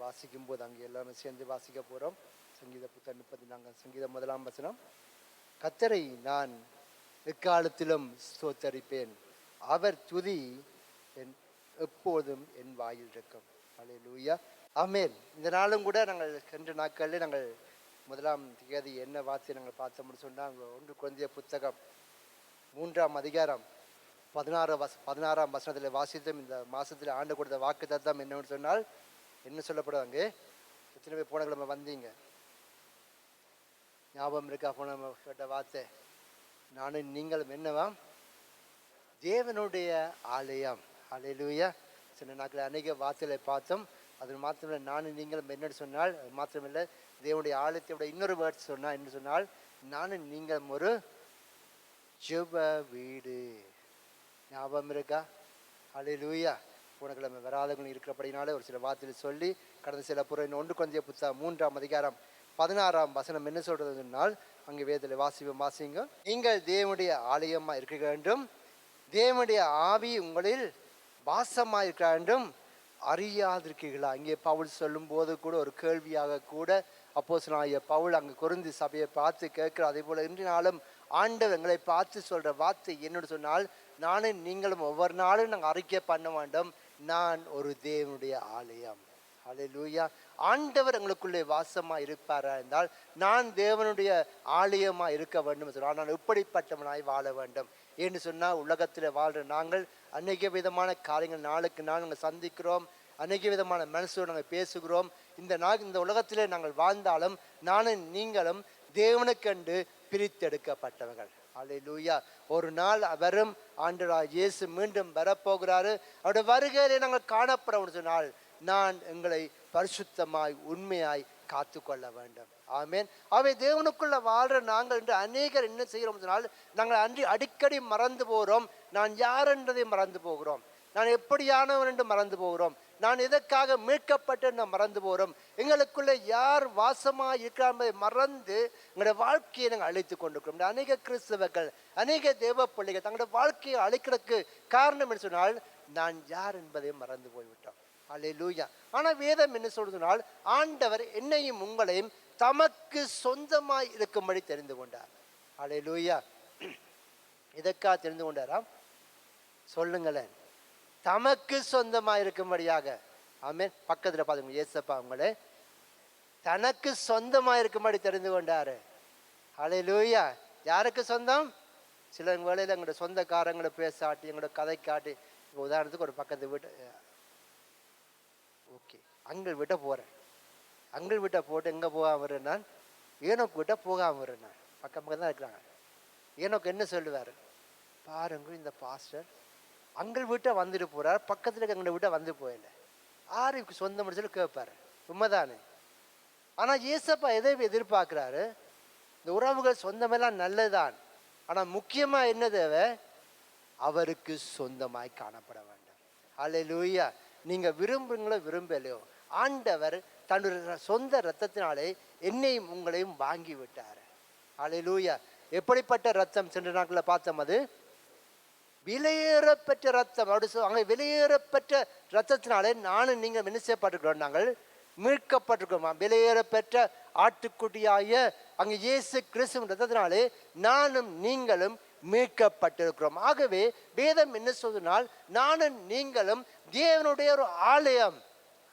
வாசிக்கும் போது அங்கே எல்லாரும் சேர்ந்து வாசிக்க போகிறோம். சங்கீத புத்தகம் 34 சங்கீதம் 1 வசனம். கர்த்தரை நான் எக்காலத்திலும் ஸ்தோத்தரிப்பேன், அவர் துதி எப்போதும் என் வாயில் இருக்கும். அல்லேலூயா, ஆமென். இந்த நாளும் கூட நாங்கள் சென்ற நாட்களில் நாங்கள் 1ஆம் தேதி என்ன வார்த்தை நாங்கள் பார்த்தோம்னு சொன்னால், 1 கொரிந்தியர் புத்தகம் 3ஆம் அதிகாரம் 16ஆம் வசனத்தில் வாசித்தும் இந்த மாதத்தில் ஆண்டு கொடுத்த வாக்கு தத்தம் என்னன்னு சொன்னால் என்ன சொல்லப்படுவாங்க? எத்தனை பேர் போன கிழமை வந்தீங்க? ஞாபகம் இருக்கா? போன கேட்ட வார்த்தை, நானும் நீங்களும் என்னவாம்? தேவனுடைய ஆலயம். அல்லேலூயா. சில நாட்கள் அநேக வார்த்தைகளை பார்த்தோம். அது மாத்திரமில்லை, நானும் நீங்களும் என்னன்னு சொன்னால் அது மாத்திரமில்லை, தேவனுடைய ஆலயத்தோட இன்னொரு வேர்ட்ஸ் சொன்னால் என்ன சொன்னால், நானும் நீங்களும் ஒரு ஜெப வீடு. ஞாபகம் இருக்கா? அல்லேலூயா. புதன்கிழமை வராதவங்க இருக்கிறபடினால ஒரு சில வார்த்தைகள் சொல்லி கடந்த சில புறம் 1 கொரிந்தியர் புத்தகம் 3ஆம் அதிகாரம் 16ஆம் வசனம் என்ன சொல்றதுனால் அங்கே வேதத்தில் வாசிங்க. நீங்கள் தேவனுடைய ஆலயமா இருக்க வேண்டும், தேவனுடைய ஆவி உங்களில் வாசமாக இருக்க வேண்டும், அறியாதிருக்கீர்களா? இங்கே பவுல் சொல்லும் போது கூட ஒரு கேள்வியாக கூட அப்போஸ்தலனாகிய பவுல் அங்கே கொரிந்து சபையை பார்த்து கேட்கிறார். அதே போல இன்றைய நாளும் ஆண்டவர் எங்களை பார்த்து சொல்ற வார்த்தை என்னன்னு சொன்னால், நானும் நீங்களும் ஒவ்வொரு நாளும் நாங்கள் அறிக்கை பண்ண வேண்டும், நான் ஒரு தேவனுடைய ஆலயம். அல்லேலூயா. ஆண்டவர் எங்களுக்குள்ளே வாசமா இருப்பாரா என்றால் நான் தேவனுடைய ஆலயமா இருக்க வேண்டும் சொன்னால் நான் எப்படிப்பட்டவனாய் வாழ வேண்டும் என்று சொன்னால், உலகத்தில் வாழ்ற நாங்கள் அநேக விதமான காரியங்கள் நாளுக்கு நாள் நாங்கள் சந்திக்கிறோம், அநேக விதமான மனசோடு நாங்கள் பேசுகிறோம். இந்த உலகத்திலே நாங்கள் வாழ்ந்தாலும் நானும் நீங்களும் தேவனுக்கென்று பிரித்தெடுக்கப்பட்டவர்கள். அல்லேலூயா. ஒரு நாள் அவரும் ஆண்டவராகிய இயேசு மீண்டும் வரப்போகிறாரு. அவருடைய வருகையிலே நாங்கள் காணப்படணும்னு சொன்னால் நான் எங்களை பரிசுத்தமாய் உண்மையாய் காத்து கொள்ள வேண்டும். ஆமேன். அவை தேவனுக்குள்ள வாழ்ற நாங்கள் என்று அநேகர் என்ன செய்கிறோம் சொன்னால், நாங்கள் அடிக்கடி மறந்து போகிறோம். நான் யார் என்றதை மறந்து போகிறோம், நான் எப்படியானவன் என்று மறந்து போகிறோம், நான் எதற்காக மீட்கப்பட்டு மறந்து போகிறோம். எங்களுக்குள்ள யார் வாசமாக இருக்கிறார் என்பதை மறந்து எங்களுடைய வாழ்க்கையை நாங்கள் அழைத்து கொண்டிருக்கிறோம். அநேக கிறிஸ்தவர்கள், அநேக தேவ பிள்ளைகள் தங்களுடைய வாழ்க்கையை அழைக்கிறதுக்கு காரணம் என்று சொன்னால் நான் யார் என்பதை மறந்து போய்விட்டோம். அல்லேலூயா. ஆனால் வேதம் என்ன சொல்றதுனால், ஆண்டவர் என்னையும் உங்களையும் தமக்கு சொந்தமாய் இருக்கும்படி தெரிந்து கொண்டார். அல்லேலூயா. இதற்காக தெரிந்து கொண்டாராம் சொல்லுங்களேன், தமக்கு சொந்தமாய் இருக்கும்படியாக. ஆமென். பக்கத்துல பாருங்க, ஏசப்பா உங்களே தனக்கு சொந்தமாய் இருக்கும்படி தெரிந்து கொண்டாரு. அல்லேலூயா. யாருக்கு சொந்தம்? சில வேளையில எங்களோட சொந்தக்காரங்களை பேசாட்டி, எங்களோட கதை காட்டி, உதாரணத்துக்கு ஒரு பக்கத்து வீட்டு ஓகே அங்கள் விட்ட போகிறேன், அங்கள் விட்ட போட்டு எங்கே போகாம வரேன், நான் ஏனோக்கு விட்ட போகாமல் வரேன். நான் பக்கம் பக்கம் தான் இருக்கிறாங்க. ஏனோக்கு என்ன சொல்லுவார், பாருங்க இந்த பாஸ்டர் அங்கள் வீட்டை வந்துட்டு போகிறார், பக்கத்தில் எங்களை வீட்டை வந்து போயில ஆருக்கு சொந்த முடிச்சல் கேட்பாரு. உண்மைதானே? ஆனால் ஏசப்பா எதை எதிர்பார்க்குறாரு? இந்த உறவுகள் சொந்தமெல்லாம் நல்லதுதான், ஆனால் முக்கியமாக என்ன தேவை? அவருக்கு சொந்தமாய் காணப்பட வேண்டும். அல்லேலூயா. நீங்க விரும்புங்களோ விரும்பலையோ, ஆண்டவர் தன்னுடைய சொந்த இரத்தத்தினாலே என்னையும் உங்களையும் வாங்கி விட்டார். அல்லேலூயா. எப்படிப்பட்ட ரத்தம்? சென்ற நாட்களில் பார்த்தோம், அது விலையேறப்பெற்ற ரத்தம். அப்படி அங்கே விலையேறப்பெற்ற ரத்தத்தினாலே நானும் நீங்கள் என்ன செய்யப்பட்டிருக்கிறோம்? நாங்கள் மீட்கப்பட்டிருக்கிறோம். விலையேறப்பெற்ற ஆட்டுக்குட்டியாய அங்கே இயேசு கிறிஸ்துவின் ரத்தத்தினாலே நானும் நீங்களும் மீட்கப்பட்டிருக்கிறோம். ஆகவே வேதம் என்ன சொல்லுனால், நானும் நீங்களும் தேவனுடைய ஒரு ஆலயம்.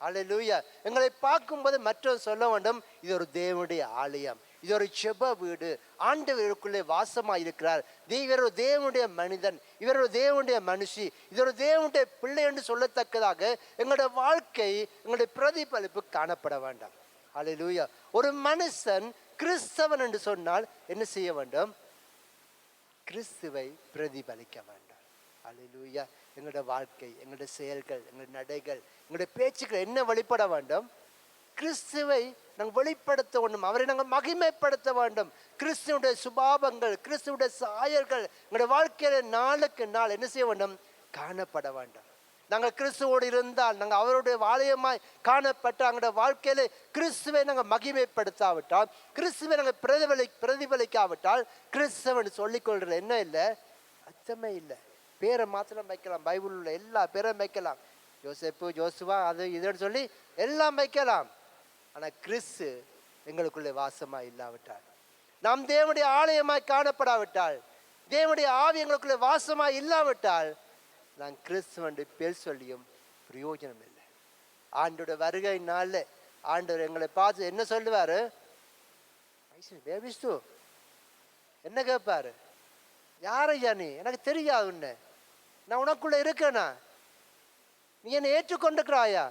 அல்லேலூயா. எங்களை பார்க்கும்போது மற்றவர் சொல்ல வேண்டும், இது ஒரு தேவனுடைய ஆலயம், இது ஒரு செப வீடு, ஆண்டவருக்குள்ளே வாசமாக இருக்கிறார், இவர் ஒரு தேவனுடைய மனிதன், இவர் ஒரு தேவனுடைய மனுஷி, இது ஒரு தேவனுடைய பிள்ளை என்று சொல்லத்தக்கதாக எங்களுடைய வாழ்க்கை, எங்களுடைய பிரதிபலிப்பு காணப்பட வேண்டாம். அல்லேலூயா. ஒரு மனுஷன் கிறிஸ்தவன் என்று சொன்னால் என்ன செய்ய வேண்டும்? கிறிஸ்துவை பிரதிபலிக்க வேண்டும். அல்லேலூயா. எங்களுடைய வாழ்க்கை, எங்களுடைய செயல்கள், எங்களுடைய நடைகள், எங்களுடைய பேச்சுக்கள் என்ன வெளிப்பட வேண்டும்? கிறிஸ்துவை நாங்கள் வெளிப்படுத்த வேண்டும், அவரை நாங்கள் மகிமைப்படுத்த வேண்டும். கிறிஸ்துவுடைய சுபாவங்கள், கிறிஸ்துவுடைய சாயல்கள் எங்களுடைய வாழ்க்கையில நாளுக்கு நாள் என்ன செய்ய வேண்டும்? காணப்பட வேண்டும். நாங்கள் கிறிஸ்துவோடு இருந்தால், நாங்கள் அவருடைய ஆலயமாய் காணப்பட்ட எங்களுடைய வாழ்க்கையில கிறிஸ்துவை நாங்கள் மகிமைப்படுத்தாவிட்டால், கிறிஸ்துவை நாங்கள் பிரதிபலிக்காவிட்டால், கிறிஸ்தவன் சொல்லிக்கொள்றது என்ன இல்லை? அர்த்தமே இல்லை. பேரை மாத்திரம் வைக்கலாம், பைபிள் உள்ள எல்லா பேரும் வைக்கலாம், யோசேப்பு, ஜோசுவா, அது இதுன்னு சொல்லி எல்லாம் வைக்கலாம். ஆனால் கிறிஸ்து எங்களுக்குள்ளே வாசமா இல்லாவிட்டால், நாம் தேவனுடைய ஆலயமாய் காணப்படாவிட்டால், தேவனுடைய ஆவி எங்களுக்குள்ளே வாசமாய் இல்லாவிட்டால், நான் கிறிஸ்துவன் பேர் சொல்லியும் பிரயோஜனம் இல்லை. ஆண்டோட வருகை நாளில் ஆண்டவர் எங்களை பார்த்து என்ன சொல்லுவாரு? என்ன கேட்பாரு? யாரையா நீ? எனக்கு தெரியாது உன்னை, நான் உனக்குள்ள இருக்கேனா? நீ என்னை ஏற்றுக்கொண்டுக்கிறாயா?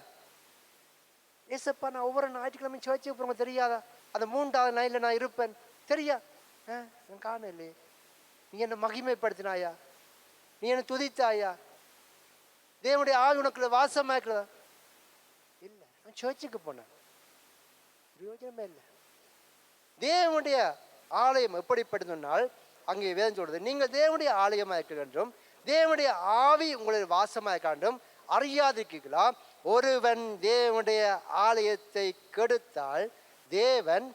ஏசப்பா, நான் ஒவ்வொரு ஞாயிற்றுக்கிழமை சர்ச்சுக்கு போகிறவங்க தெரியாதா? அந்த 3வது நாளில் நான் இருப்பேன் தெரியா? நான் காணலே. நீ என்னை மகிமைப்படுத்தினாயா? நீ என்னை துதித்தாயா? தேவனுடைய ஆவி உனக்குள்ள வாசமா இருக்கிறதா? இல்லை. நான் சர்ச்சுக்கு போனேன், பிரயோஜனமே இல்லை. தேவனுடைய ஆலயம் எப்படிப்பட்டதுனால், அங்கே வேதம் சொல்றது, நீங்கள் தேவனுடைய ஆலயமாக இருக்க வேண்டும், தேவனுடைய ஆவி உங்களுடைய வாசமாக காண்டும் அறியாதிருக்கீர்களா? ஒருவன் தேவனுடைய ஆலயத்தை கெடுத்தால் தேவன்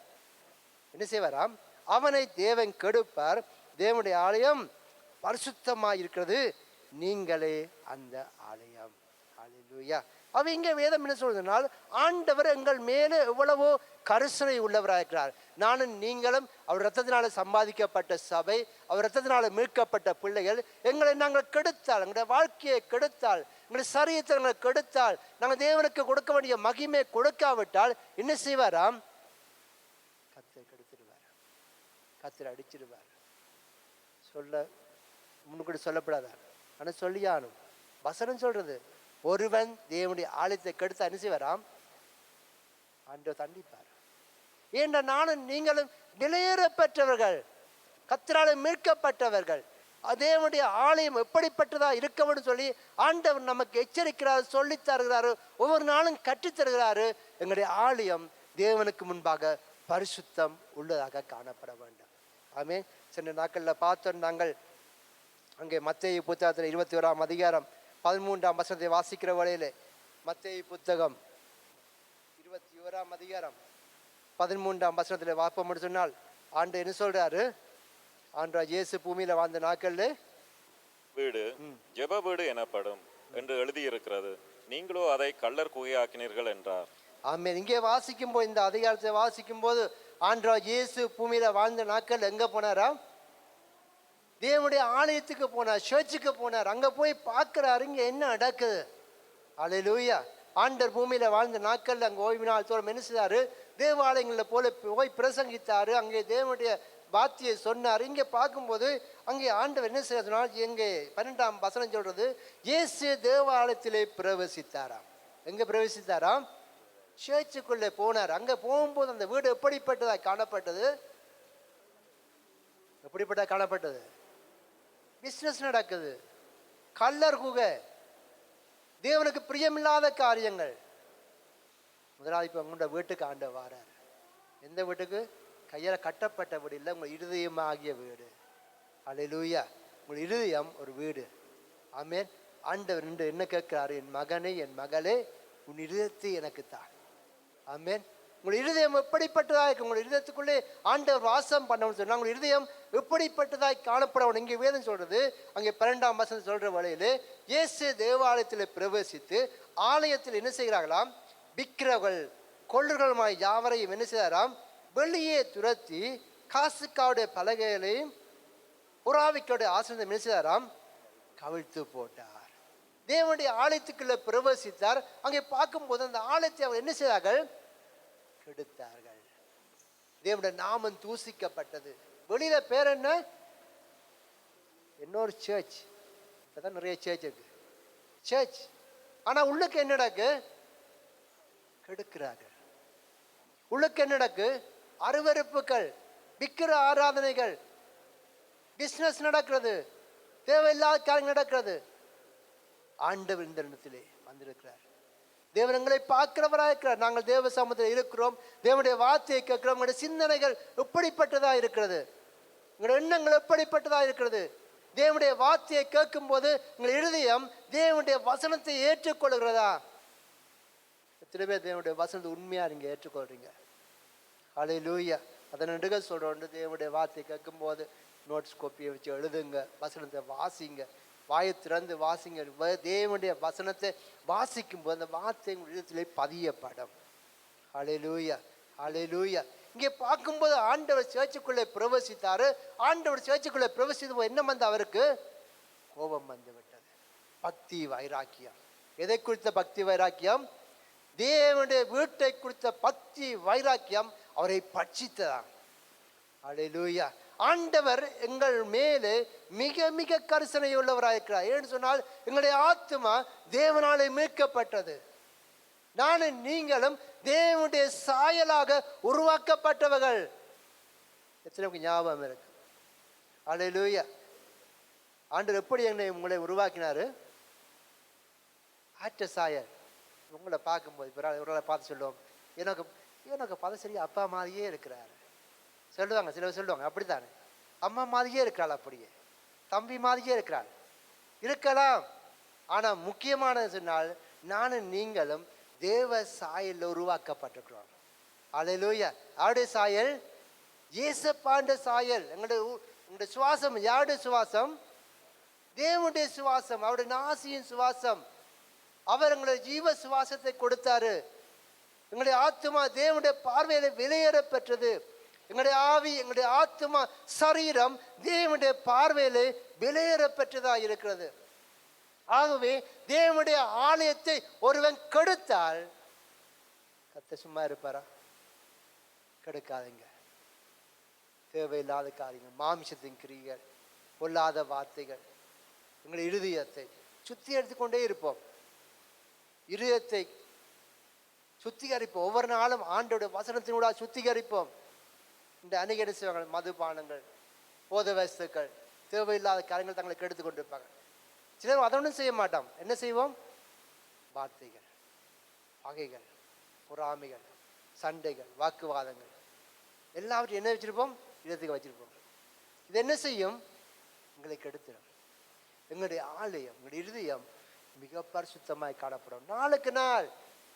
என்ன செய்வாராம்? அவனை தேவன் கெடுப்பார். தேவனுடைய ஆலயம் பரிசுத்தமாக இருக்கிறது, நீங்களே அந்த ஆலயம். ஹல்லேலூயா. அவ இங்கே வேதம் என்ன சொல்றதுனால், ஆண்டவர் எங்கள் மேலே எவ்வளவோ கரிசனை உள்ளவராக இருக்கிறார். நானும் நீங்களும் அவர் ரத்தத்தினால சம்பாதிக்கப்பட்ட சபை, அவர் ரத்தத்தினால மீட்கப்பட்ட பிள்ளைகள். எங்களை நாங்கள் கெடுத்தால், எங்களுடைய வாழ்க்கையை கெடுத்தால், எங்களுடைய சரீரத்தை நாங்கள் கெடுத்தால், நாங்கள் தேவனுக்கு கொடுக்க வேண்டிய மகிமை கொடுக்காவிட்டால் என்ன செய்வாராம்? கர்த்தர் கெடுத்துடுவார், கர்த்தர் அடிச்சிடுவார். சொல்ல முன்னுக்கூட சொல்லப்படாதார், ஆனால் சொல்லியானும் வசனம் சொல்றது, ஒருவன் தேவனுடைய ஆலயத்தை கெடுத்து என்ன செய்வாராம்? ஆண்டவர் தண்டிப்பார். ஏன்னா நானும் நீங்களும் விலையேற பெற்றவர்கள், கர்த்தரால் மீட்கப்பட்டவர்கள். தேவனுடைய ஆலயம் எப்படிப்பட்டதா இருக்க வேண்டும் சொல்லி ஆண்டவர் நமக்கு எச்சரிக்கிறார், சொல்லி தருகிறாரு, ஒவ்வொரு நாளும் கற்றுத்தருகிறாரு. எங்களுடைய ஆலயம் தேவனுக்கு முன்பாக பரிசுத்தம் உள்ளதாக காணப்பட வேண்டும். ஆமென். சென்ற நாட்களில் பார்த்தோம் நாங்கள் அங்கே மத்தேயு புத்தகத்தில் 21ஆம் அதிகாரம் 13ஆம் வசனத்தை வாசிக்கிற வேளையிலே, மத்தேயு புத்தகம் 21ஆம் அதிகாரம் 13ஆம் வசனத்தில் வாப்பம் சொன்னால் ஆண்டு என்ன சொல்றாரு? ஆண்டா இயேசு பூமியில வாழ்ந்த நாட்கள்ல வீடு ஜெப வீடு எனப்படும் என்று எழுதியிருக்கிறது, நீங்களோ அதை கள்ளர் குகையாக்கினீர்கள் என்றார். ஆமே. இங்கே வாசிக்கும் போது, இந்த அதிகாரத்தை வாசிக்கும் போது ஆண்டா இயேசு பூமியில வாழ்ந்த நாட்கள் எங்க போனாரா? தேவனுடைய ஆலயத்துக்கு போனார், சர்ச்சுக்கு போனார். அங்க போய் பார்க்கிறாரு இங்க என்ன நடக்குது. அல்லேலூயா. ஆண்டர் பூமியில வாழ்ந்த நாட்கள் அங்கே ஓய்வு நாள் தோறும் என்ன செய்தாரு? தேவாலயங்களில் போல போய் பிரசங்கித்தாரு, அங்கே தேவனுடைய வார்த்தையை சொன்னார். இங்கே பார்க்கும்போது அங்கே ஆண்டவர் என்ன செய்யறதுனால், எங்கே 12ஆம் வசனம் சொல்றது, இயேசு தேவாலயத்திலே பிரவேசித்தாராம். எங்க பிரவேசித்தாராம்? சர்ச்சுக்குள்ளே போனார். அங்க போகும்போது அந்த வீடு எப்படிப்பட்டதா காணப்பட்டது? எப்படிப்பட்ட காணப்பட்டது? பிசினஸ் நடக்குது, கள்ளர் குகை, தேவனுக்கு பிரியமில்லாத காரியங்கள். முதலாளி இப்போ உங்களோட வீட்டுக்கு ஆண்டவர் வாரார். எந்த வீட்டுக்கு? கையால் கட்டப்பட்ட வீடு இல்லை, உங்கள் இருதயமாகிய வீடு. அல்லேலூயா. உங்கள் இருதயம் ஒரு வீடு. ஆமென். ஆண்டவர் நின்று என்ன கேட்கிறாரு? என் மகனே, என் மகளே, உன் இருதயத்தை எனக்கு தான். ஆமென். உங்கள் இருதயம் எப்படிப்பட்டதாக இருக்கு? உங்கள் இருதயத்துக்குள்ளே ஆண்டவர் வாசம் பண்ணணும்னு சொன்னா உங்கள் இருதயம் எப்படிப்பட்டதாய் காணப்படணும். இங்கே வேதம் சொல்றது, அங்கே 12ஆம் வசனம் சொல்ற வழியிலே, இயேசு தேவாலயத்தில் பிரவேசித்து ஆலயத்தில் என்ன செய்கிறார்களாம்? விக்கிரகள் கொள்ளர்களுமாய் யாவரையும் என்ன செய்தாராம்? வெளியே துரத்தி காசுக்காவுடைய பலகைகளையும் புறாவிக்காவுடைய ஆசனத்தை என்ன செய்தாராம்? கவிழ்த்து போட்டார். தேவனுடைய ஆலயத்துக்குள்ள பிரவேசித்தார். அங்கே பார்க்கும்போது அந்த ஆலயத்தை அவர் என்ன செய்தார்கள்? கெடுத்தார்கள். தேவனுடைய நாமம் தூசிக்கப்பட்டது. வெளியில பேர் என்ன? இன்னொரு சர்ச். இப்பதான் நிறைய சர்ச் இருக்கு, சர்ச். ஆனா உள்ளுக்கு என்ன நடக்கு? கெடுக்கிறார்கள். உள்ளுக்கு என்ன நடக்கு? அருவருப்புகள், விக்கிர ஆராதனைகள், பிசினஸ் நடக்கிறது, தேவையில்லாத காரியங்கள் நடக்கிறது. ஆண்டவர் இந்த இடத்திலே வந்திருக்கிறார். தேவன் எங்களை பார்க்கிறவராக இருக்கிறார். நாங்கள் தேவ சமூகத்தில் இருக்கிறோம், தேவனுடைய வார்த்தையை கேட்கிறோம். எங்களுடைய சிந்தனைகள் எப்படிப்பட்டதா இருக்கிறது? எங்களுடைய எண்ணங்கள் எப்படிப்பட்டதா இருக்கிறது? தேவனுடைய வார்த்தையை கேட்கும் போது எங்கள் இருதயம் தேவனுடைய வசனத்தை ஏற்றுக்கொள்கிறதா? எத்தனை பேர் தேவனுடைய வசனத்தை உண்மையா நீங்க ஏற்றுக்கொள்றீங்க? அல்லேலூயா. அதன் நடுக சொல்றோம், தேவனுடைய வார்த்தையை கேட்கும் போது நோட்ஸ் காப்பியை வச்சு எழுதுங்க, வசனத்தை வாசிங்க, வாயை திறந்து வாசிங்க. தேவனுடைய வசனத்தை வாசிக்கும் போது அந்த வார்த்தை விதத்திலே பதியப்படும். அல்லேலூயா, அல்லேலூயா. இங்கே பார்க்கும்போது ஆண்டவர் சேர்ச்சுக்குள்ளே பிரவேசித்தாரு. ஆண்டவர் சேர்ச்சுக்குள்ளே பிரவேசித்து என்ன வந்து அவருக்கு கோபம் வந்து விட்டது. பக்தி வைராக்கியம். எதை குறித்த பக்தி வைராக்கியம்? தேவனுடைய வீட்டை குறித்த பக்தி வைராக்கியம் அவரை பட்சித்ததான். அல்லேலூயா. ஆண்டவர் எங்கள் மேலே மிக மிக கரிசனை உள்ளவராயிருக்கிறார். ஏன்னு சொன்னால் எங்களுடைய ஆத்மா தேவனாலே மீட்கப்பட்டது. நானும் நீங்களும் தேவனுடைய சாயலாக உருவாக்கப்பட்டவர்கள். எத்தனை ஞாபகம் இருக்கு? அல்லேலூயா. ஆண்டவர் எப்படி உங்களை உருவாக்கினாரு? ஆற்ற சாயல். உங்களை பார்க்கும்போது இவரால் பார்த்து சொல்லுவோம், எனக்கு எனக்கு பார்த்து சரியா அப்பா மாதிரியே இருக்கிறாரு சொல்லுவாங்க. சிலர் சொல்லுவாங்க அப்படித்தானே, அம்மா மாதிரியே இருக்கிறாள், அப்படியே தம்பி மாதிரியே இருக்கிறாள். இருக்கலாம். ஆனா முக்கியமானது சொன்னால் நானும் நீங்களும் தேவ சாயல்ல உருவாக்கப்பட்டிருக்கிறோம். அல்லேலூயா. யாருடைய சாயல்? இயேசப்பாண்ட சாயல். எங்களுடைய சுவாசம் யாருடைய சுவாசம்? தேவனுடைய சுவாசம், அவருடைய நாசியின் சுவாசம். அவர் எங்களுடைய ஜீவ சுவாசத்தை கொடுத்தாரு. எங்களுடைய ஆத்மா தேவனுடைய பார்வையில விலையேற பெற்றது. எங்களுடைய ஆவி, எங்களுடைய ஆத்மா, சரீரம் தேவனுடைய பார்வையிலே விலையேற பெற்றதா இருக்கிறது. ஆகவே தேவனுடைய ஆலயத்தை ஒருவன் கெடுத்தால் கர்த்தர் சும்மா இருப்பாரா? கெடுக்காதீங்க. தேவையில்லாத காரியங்கள், மாமிசத்தின் கிரிகள், பொல்லாத வார்த்தைகள் எங்கள் இருதயத்தை சுத்தி எடுத்துக்கொண்டே இருப்போம். இருதயத்தை சுத்திகரிப்போம். ஒவ்வொரு நாளும் ஆண்டோடைய வசனத்தினூட சுத்திகரிப்போம். இந்த அநேக செய்வாங்க, மதுபானங்கள், போத வஸ்துக்கள், தேவையில்லாத காரியங்கள் தங்களை கெடுத்து கொண்டிருப்பாங்க. சிலர் அதொன்றும் செய்ய மாட்டோம். என்ன செய்வோம்? வார்த்தைகள், பகைகள், பொறாமைகள், சண்டைகள், வாக்குவாதங்கள் எல்லாவற்றையும் என்ன வச்சிருப்போம்? இடத்துக்கு வச்சிருப்போம். இது என்ன செய்யும்? எங்களை கெடுத்துடும். எங்களுடைய ஆலயம், எங்களுடைய இருதயம் மிக பரிசுத்தமாய் காணப்படும். நாளுக்கு நாள்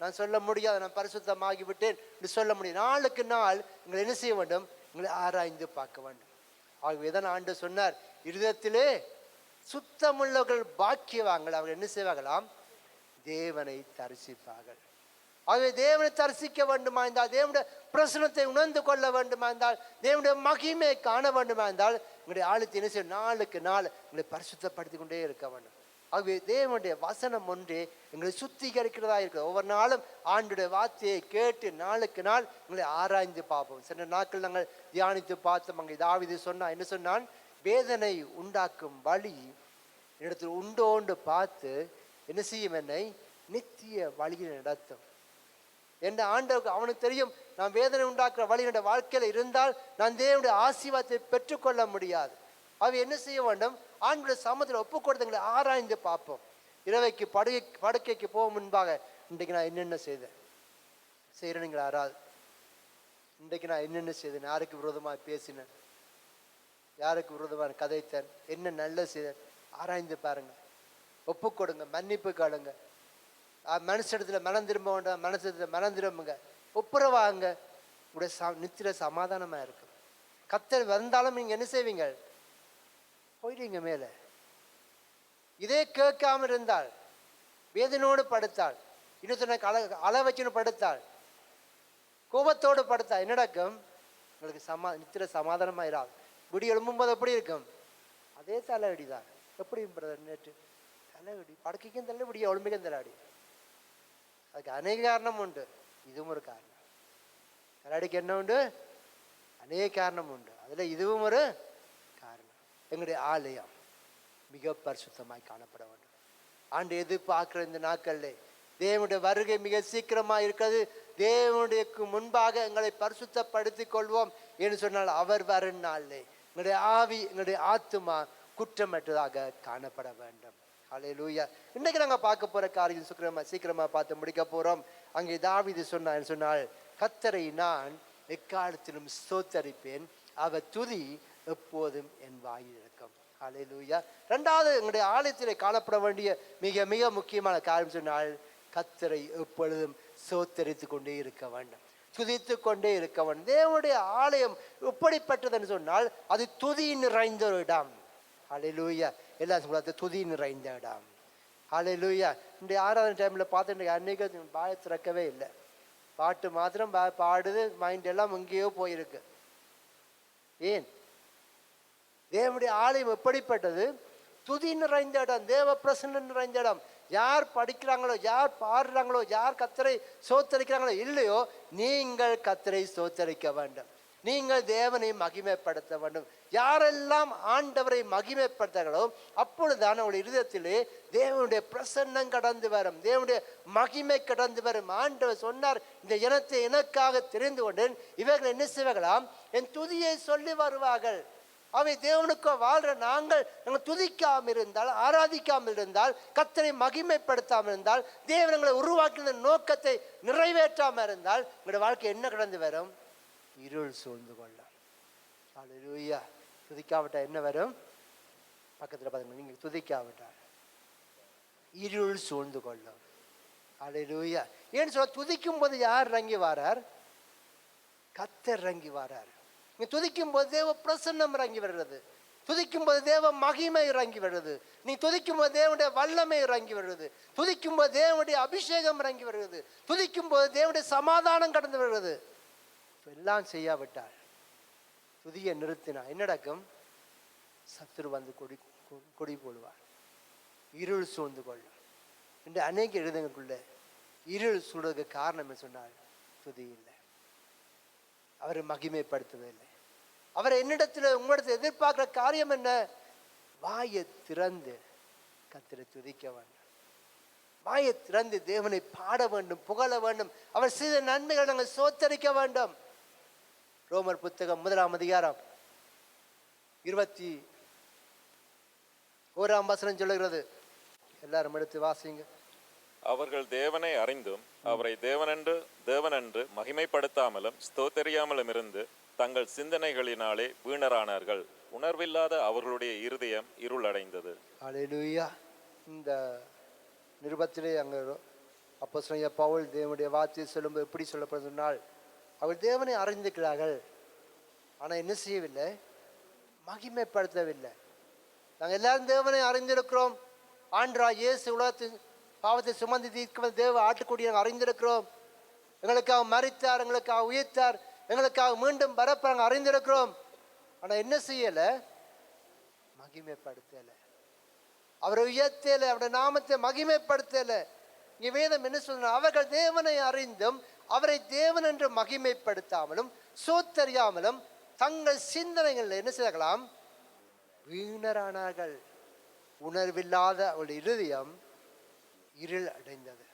நான் சொல்ல முடியாது நான் பரிசுத்தமாகி விட்டேன் என்று சொல்ல முடியும். நாளுக்கு நாள் எங்களை என்ன செய்ய வேண்டும்? எங்களை ஆராய்ந்து பார்க்க வேண்டும். ஆகவே தான் ஆண்டு சொன்னார், இருதயத்திலே சுத்தமுள்ளவர்கள் பாக்கியவாங்கள், அவர்கள் என்ன செய்வாங்களாம்? தேவனை தரிசிப்பார்கள். ஆகவே தேவனை தரிசிக்க வேண்டுமா இருந்தால், தேவனுடைய பிரசனத்தை உணர்ந்து கொள்ள வேண்டுமா இருந்தால், தேவனுடைய மகிமையை காண வேண்டுமா இருந்தால், எங்களுடைய ஆழத்தை என்ன செய்யும்? நாளுக்கு நாள் எங்களை பரிசுத்தப்படுத்தி கொண்டே இருக்க வேண்டும். ஆகவே தேவனுடைய வசனம் ஒன்றே எங்களை சுத்திகரிக்கிறதா இருக்கிறது. ஒவ்வொரு நாளும் ஆண்டுடைய வார்த்தையை கேட்டு நாளுக்கு நாள் எங்களை ஆராய்ந்து பார்ப்போம். சென்ற நாட்கள் நாங்கள் தியானித்து பார்த்தோம். அங்கே தாவீது சொன்னான், என்ன சொன்னான்? வேதனை உண்டாக்கும் வழி இடத்தில் உண்டோண்டு பார்த்து என்ன செய்யும்? என்னை நித்திய வழியில் நடத்தும். என்ற ஆண்டவருக்கு அவனுக்கு தெரியும், நான் வேதனை உண்டாக்குற வழி என்னுடைய வாழ்க்கையில் இருந்தால் நான் தேவனுடைய ஆசீர்வாதத்தை பெற்றுக்கொள்ள முடியாது. அவ என்ன செய்ய வேண்டும்? ஆண்டுடைய சமூகத்தில் ஒப்பு கொடுத்தங்களை ஆராய்ந்து பார்ப்போம். இரவைக்கு படுக்கைக்கு போக முன்பாக, இன்றைக்கு நான் என்னென்ன செய்கிறேன் நீங்கள் யாராவது? இன்றைக்கு நான் என்னென்ன செய்தேன்? யாருக்கு விரோதமாக பேசினேன்? யாருக்கு விரோதமாக கதைத்தேன்? என்ன நல்ல செய்தேன்? ஆராய்ந்து பாருங்க. ஒப்பு கொடுங்க, மன்னிப்பு காணுங்க. மனுஷத்துல மனம் திரும்ப வேண்டாம், மனசத்துல மனம் திரும்புங்க, ஒப்புரவாங்க. உங்களுடைய நித்திர சமாதானமா இருக்கும். கர்த்தர் வந்தாலும் நீங்க என்ன செய்வீங்க? போயிடுவீங்க மேல. இதே கேட்காம இருந்தால், வேதனோடு படுத்தாள், இன்னொருத்தனை அள வச்சுன்னு படுத்தாள், கோபத்தோடு படுத்தா என்ன நடக்கும்? உங்களுக்கு நித்திர சமாதானமா இராது. விடி எழும்பும்போது எப்படி இருக்கும்? அதே தலையடிதான். எப்படி நேற்று தலைவடி, படுக்கைக்கும் தள்ள, விடிய ஒழும்பிக்கும் தலையடி. அதுக்கு அநேக காரணம் உண்டு. இதுவும் ஒரு காரணம். தலையடிக்கு என்ன உண்டு? அநேக காரணம் உண்டு. அதுல இதுவும் ஒரு காரணம். எங்களுடைய ஆலயம் மிக பரிசுத்தமாய் காணப்பட வேண்டும். ஆண்டு எதிர்பார்க்கிற இந்த நாட்கள்ல தேவனுடைய வருகை மிக சீக்கிரமா இருக்கிறது. தேவனுடைய முன்பாக எங்களை பரிசுத்தப்படுத்திக் கொள்வோம் என்று சொன்னால், அவர் வரும் நாளிலே எங்களுடைய ஆவி, எங்களுடைய ஆத்துமா குற்றமற்றதாக காணப்பட வேண்டும். ஹல்லேலூயா. இன்னைக்கு நாங்க பார்க்க போற காரியம் சீக்கிரமா பார்த்து முடிக்க போறோம். அங்கே தாவீது சொன்னால், கர்த்தரை நான் எக்காலத்திலும் ஸ்தோத்தரிப்பேன், அவர் துதி எப்போதும் என் வாயில் இருக்கும். ஹல்லேலூயா. இரண்டாவது, எங்களுடைய ஆலயத்திலே காணப்பட வேண்டிய மிக மிக முக்கியமான காரியம் சொன்னால், கர்த்தரை எப்பொழுதும் ஸ்தோத்தரித்து கொண்டே இருக்க வேண்டும், துதித்து கொண்டே இருக்க வேண்டும். தேவனுடைய ஆலயம் எப்படிப்பட்டதுன்னு சொன்னால், அது துதி நிறைந்த ஒரு இடம். ஹல்லேலூயா. எல்லாரும் துதி நிறைந்த இடம். ஹல்லேலூயா. இந்த ஆராதனை டைம்ல பார்த்துட்டு அன்னைக்கு பாய திறக்கவே இல்லை. பாட்டு மாத்திரம் பாடுது, மைண்ட் எல்லாம் எங்கேயோ போயிருக்கு. ஏன்? தேவனுடைய ஆலயம் எப்படிப்பட்டது? துதி நிறைந்த இடம், தேவ பிரசன்னம் நிறைந்த இடம். யார் படிக்கிறாங்களோ, யார் பாடுறாங்களோ, யார் கர்த்தரை ஸ்தோத்தரிக்கிறாங்களோ இல்லையோ, நீங்கள் கர்த்தரை ஸ்தோத்தரிக்க வேண்டும், நீங்கள் தேவனை மகிமைப்படுத்த வேண்டும். யாரெல்லாம் ஆண்டவரை மகிமைப்படுத்தாங்களோ அப்பொழுதுதான் அவருடைய இருதயத்திலே தேவனுடைய பிரசன்னம் கடந்து வரும், தேவனுடைய மகிமை கடந்து வரும். ஆண்டவர் சொன்னார், இந்த இனத்தை எனக்காக தெரிந்து கொண்டேன், இவர்கள் என்ன செய்வார்களாம்? என் துதியை சொல்லி வருவார்கள். அவை தேவனுக்கு வாழ்ற நாங்கள் துதிக்காமல் இருந்தால், ஆராதிக்காமல் இருந்தால், கர்த்தரை மகிமைப்படுத்தாமல் இருந்தால், தேவனங்களை உருவாக்கின நோக்கத்தை நிறைவேற்றாமல் இருந்தால், உங்களுடைய வாழ்க்கை என்ன கடந்து வரும்? இருள் சூழ்ந்து கொள்ளும். ஹல்லேலூயா. துதிக்காவிட்டால் என்ன வரும்? பக்கத்தில் பாருங்க, நீங்க துதிக்காவிட்டால் இருள் சூழ்ந்து கொள்ளும். அல்லேலூயா. ஏன்னு சொல்ல, துதிக்கும் போது யார் இறங்கி வாரார்? கர்த்தர் இறங்கி வாரார். நீ துதிக்கும் போது தேவ பிரசன்னம் இறங்கி வருகிறது. துதிக்கும் போது தேவ மகிமை இறங்கி வருகிறது. நீ துதிக்கும் போது தேவனுடைய வல்லமை இறங்கி வருகிறது. துதிக்கும் போது தேவனுடைய அபிஷேகம் இறங்கி வருகிறது. துதிக்கும் போது தேவனுடைய சமாதானம் கடந்து வருகிறது. எல்லாம் செய்யாவிட்டால், துதியை நிறுத்தினா என்ன நடக்கும்? சத்துரு வந்து கொடி போடுவார். இருள் சூழ்ந்து கொள்ளும். இன்று அநேக எழுதுங்களுக்குள்ள இருள் சூழ்றதுக்கு காரணம் என்ன சொன்னால், துதி இல்லை. அவரை மகிமைப்படுத்துவதில்லை. அவரை என்னிடத்தில் உங்களிடத்தில் எதிர்பார்க்கிற காரியம் என்ன? வாயை திறந்து கர்த்தரை துதிக்க வேண்டும். வாயை திறந்து தேவனை பாட வேண்டும், புகழ வேண்டும். அவர் செய்த நன்மைகளை நாங்கள் சோத்தரிக்க வேண்டும். ரோமர் புத்தகம் 1 அதிகாரம் 21 வசனம் சொல்லுகிறது. எல்லாரும் எடுத்து வாசிங்க. அவர்கள் தேவனை அறிந்தும் அவரை தேவனென்று மகிமைப்படுத்தாமலும் ஸ்தோத்தரியாமலும் இருந்து தங்கள் சிந்தனைகளினாலே வீணரானார்கள். உணர்வில்லாத அவர்களுடைய இருதயம் இருளடைந்தது. அல்லேலூயா. இந்த நிருபத்திலே அங்கே அப்போஸ்தலனாகிய பவுல் தேவனுடைய வார்த்தையை சொல்லும்போது எப்படி சொல்லப்படுது சொன்னால், அவர்கள் தேவனை அறிந்திருக்கிறார்கள், ஆனால் என்ன செய்யவில்லை? மகிமைப்படுத்தவில்லை. நாங்கள் எல்லாரும் தேவனை அறிந்திருக்கிறோம். ஆண்டவராகிய இயேசு உலகத்தின் பாவத்தை சுமந்து தீர்க்க தேவ ஆட்டுக்குடியை நாங்கள் அறிந்திருக்கிறோம். எங்களுக்காக மரித்தார், எங்களுக்காக உயிர்த்தார், எங்களுக்காக மீண்டும் வரப்ப நாங்கள் அறிந்திருக்கிறோம். ஆனால் என்ன செய்யலை? மகிமைப்படுத்தலை. அவரை உயர்த்தலை, அவருடைய நாமத்தை மகிமைப்படுத்தலை. இங்கே வேதம் என்ன சொல்றாங்க? அவர்கள் தேவனை அறிந்தும் அவரை தேவன் என்று மகிமைப்படுத்தாமலும் சோத்தறியாமலும் தங்கள் சிந்தனைகள் என்ன செய்யலாம்? வீணரானார்கள். உணர்வில்லாத அவருடைய இருதயம் இருள் அடைந்தது.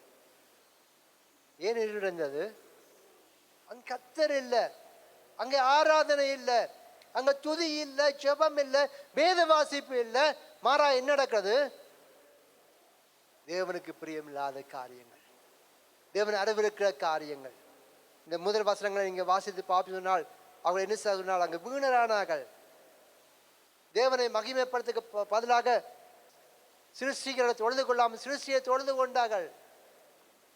ஏன் இருள் அடைந்தது? அங்க கர்த்தர் இல்லை, அங்க ஆராதனை இல்லை, அங்க துதி இல்லை, ஜெபம் இல்லை, வேத வாசிப்பு இல்லை. மாறா என்ன நடக்கிறது? தேவனுக்கு பிரியமில்லாத காரியங்கள், தேவன் அறிவிருக்கிற காரியங்கள். இந்த முதல் வசனங்களை நீங்க வாசித்து பார்த்து சொன்னால் அவங்க என்ன சொன்னால், அங்க வீணரானார்கள். தேவனை மகிமைப்படுத்த பதிலாக சிருஷ்டிகளை தொழுது கொள்ளாமல் சிருஷ்டியை தொழுது கொண்டார்கள்.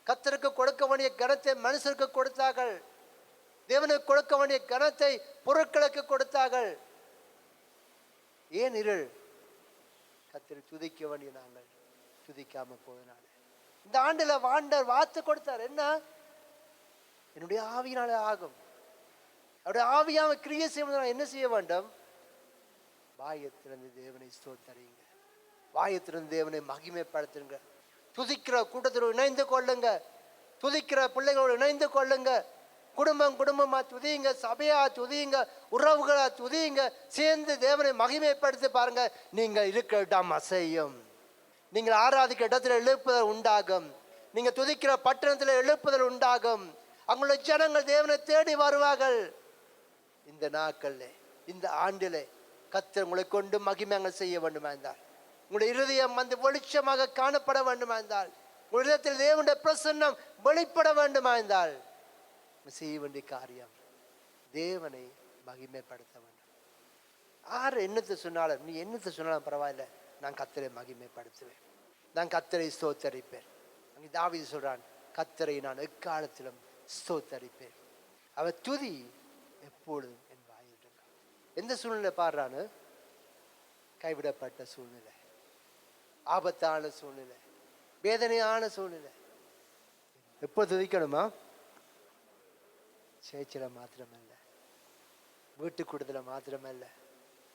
கர்த்தருக்கு கொடுக்க வேண்டிய கனத்தை மனுஷருக்கு கொடுத்தார்கள். தேவனுக்கு கொடுக்க வேண்டிய கனத்தை பொருட்களுக்கு கொடுத்தார்கள். ஏன் இருள்? கர்த்தரை துதிக்க வேண்டிய நாங்கள் துதிக்காம போவதனால. இந்த ஆண்டுல வாண்டர் வார்த்தை கொடுத்தார். என்ன? என்னுடைய ஆவியினாலே ஆகும். அவருடைய ஆவியாம கிரியை செய்வதனால் என்ன செய்ய வேண்டும்? வாயத்திலிருந்து தேவனை ஸ்தோத்தரியுங்க, வாயத்திலிருந்து தேவனை மகிமைப்படுத்துங்க. துதிக்கிற கூட்டத்தோடு இணைந்து கொள்ளுங்க, துதிக்கிற பிள்ளைகளோடு இணைந்து கொள்ளுங்க. குடும்பமா துதியுங்க, சபையா துதியுங்க, உறவுகளா துதியுங்க. சேர்ந்து தேவனை மகிமைப்படுத்தி பாருங்க. நீங்கள் இருக்கிற இடம் அசையும். நீங்கள் ஆராதிக்கிற இடத்துல எழுப்புதல் உண்டாகும். நீங்க துதிக்கிற பட்டணத்தில் எழுப்புதல் உண்டாகும். அவங்களுடைய ஜனங்கள் தேவனை தேடி வருவார்கள். இந்த நாட்களில், இந்த ஆண்டிலே கர்த்தர் உங்களை கொண்டு மகிமைகள் செய்ய வேண்டுமா இருந்தால், உங்களுடைய இருதயம் வந்து வெளிச்சமாக காணப்பட வேண்டுமா இருந்தால், உங்களுடைய இதயத்தில் தேவனுடைய பிரசன்னம் வெளிப்பட வேண்டுமா இருந்தால், செய்ய வேண்டிய காரியம் தேவனை மகிமைப்படுத்த வேண்டும். யார் என்னத்தை சொன்னாலும், நீ என்னத்தை சொன்னாலும் பரவாயில்ல, நான் கர்த்தரை மகிமைப்படுத்துவேன், நான் கர்த்தரை ஸ்தோத்தரிப்பேன். அங்கே தாவீது சொல்றான், கர்த்தரை நான் எக்காலத்திலும் ஸ்தோத்தரிப்பேன். அவர் துதி எப்பொழுதும் என் வாயில் இருக்கும். எந்த சூழ்நிலை பாடுறான்னு? கைவிடப்பட்ட சூழ்நிலை, ஆபத்தான சூழ்நிலை, வேதனையான சூழ்நிலை. எப்போ துதிக்கணுமா? சேர்ச்சில மாத்திரமல்ல, வீட்டு கூட்டத்துல மாத்திரமல்ல,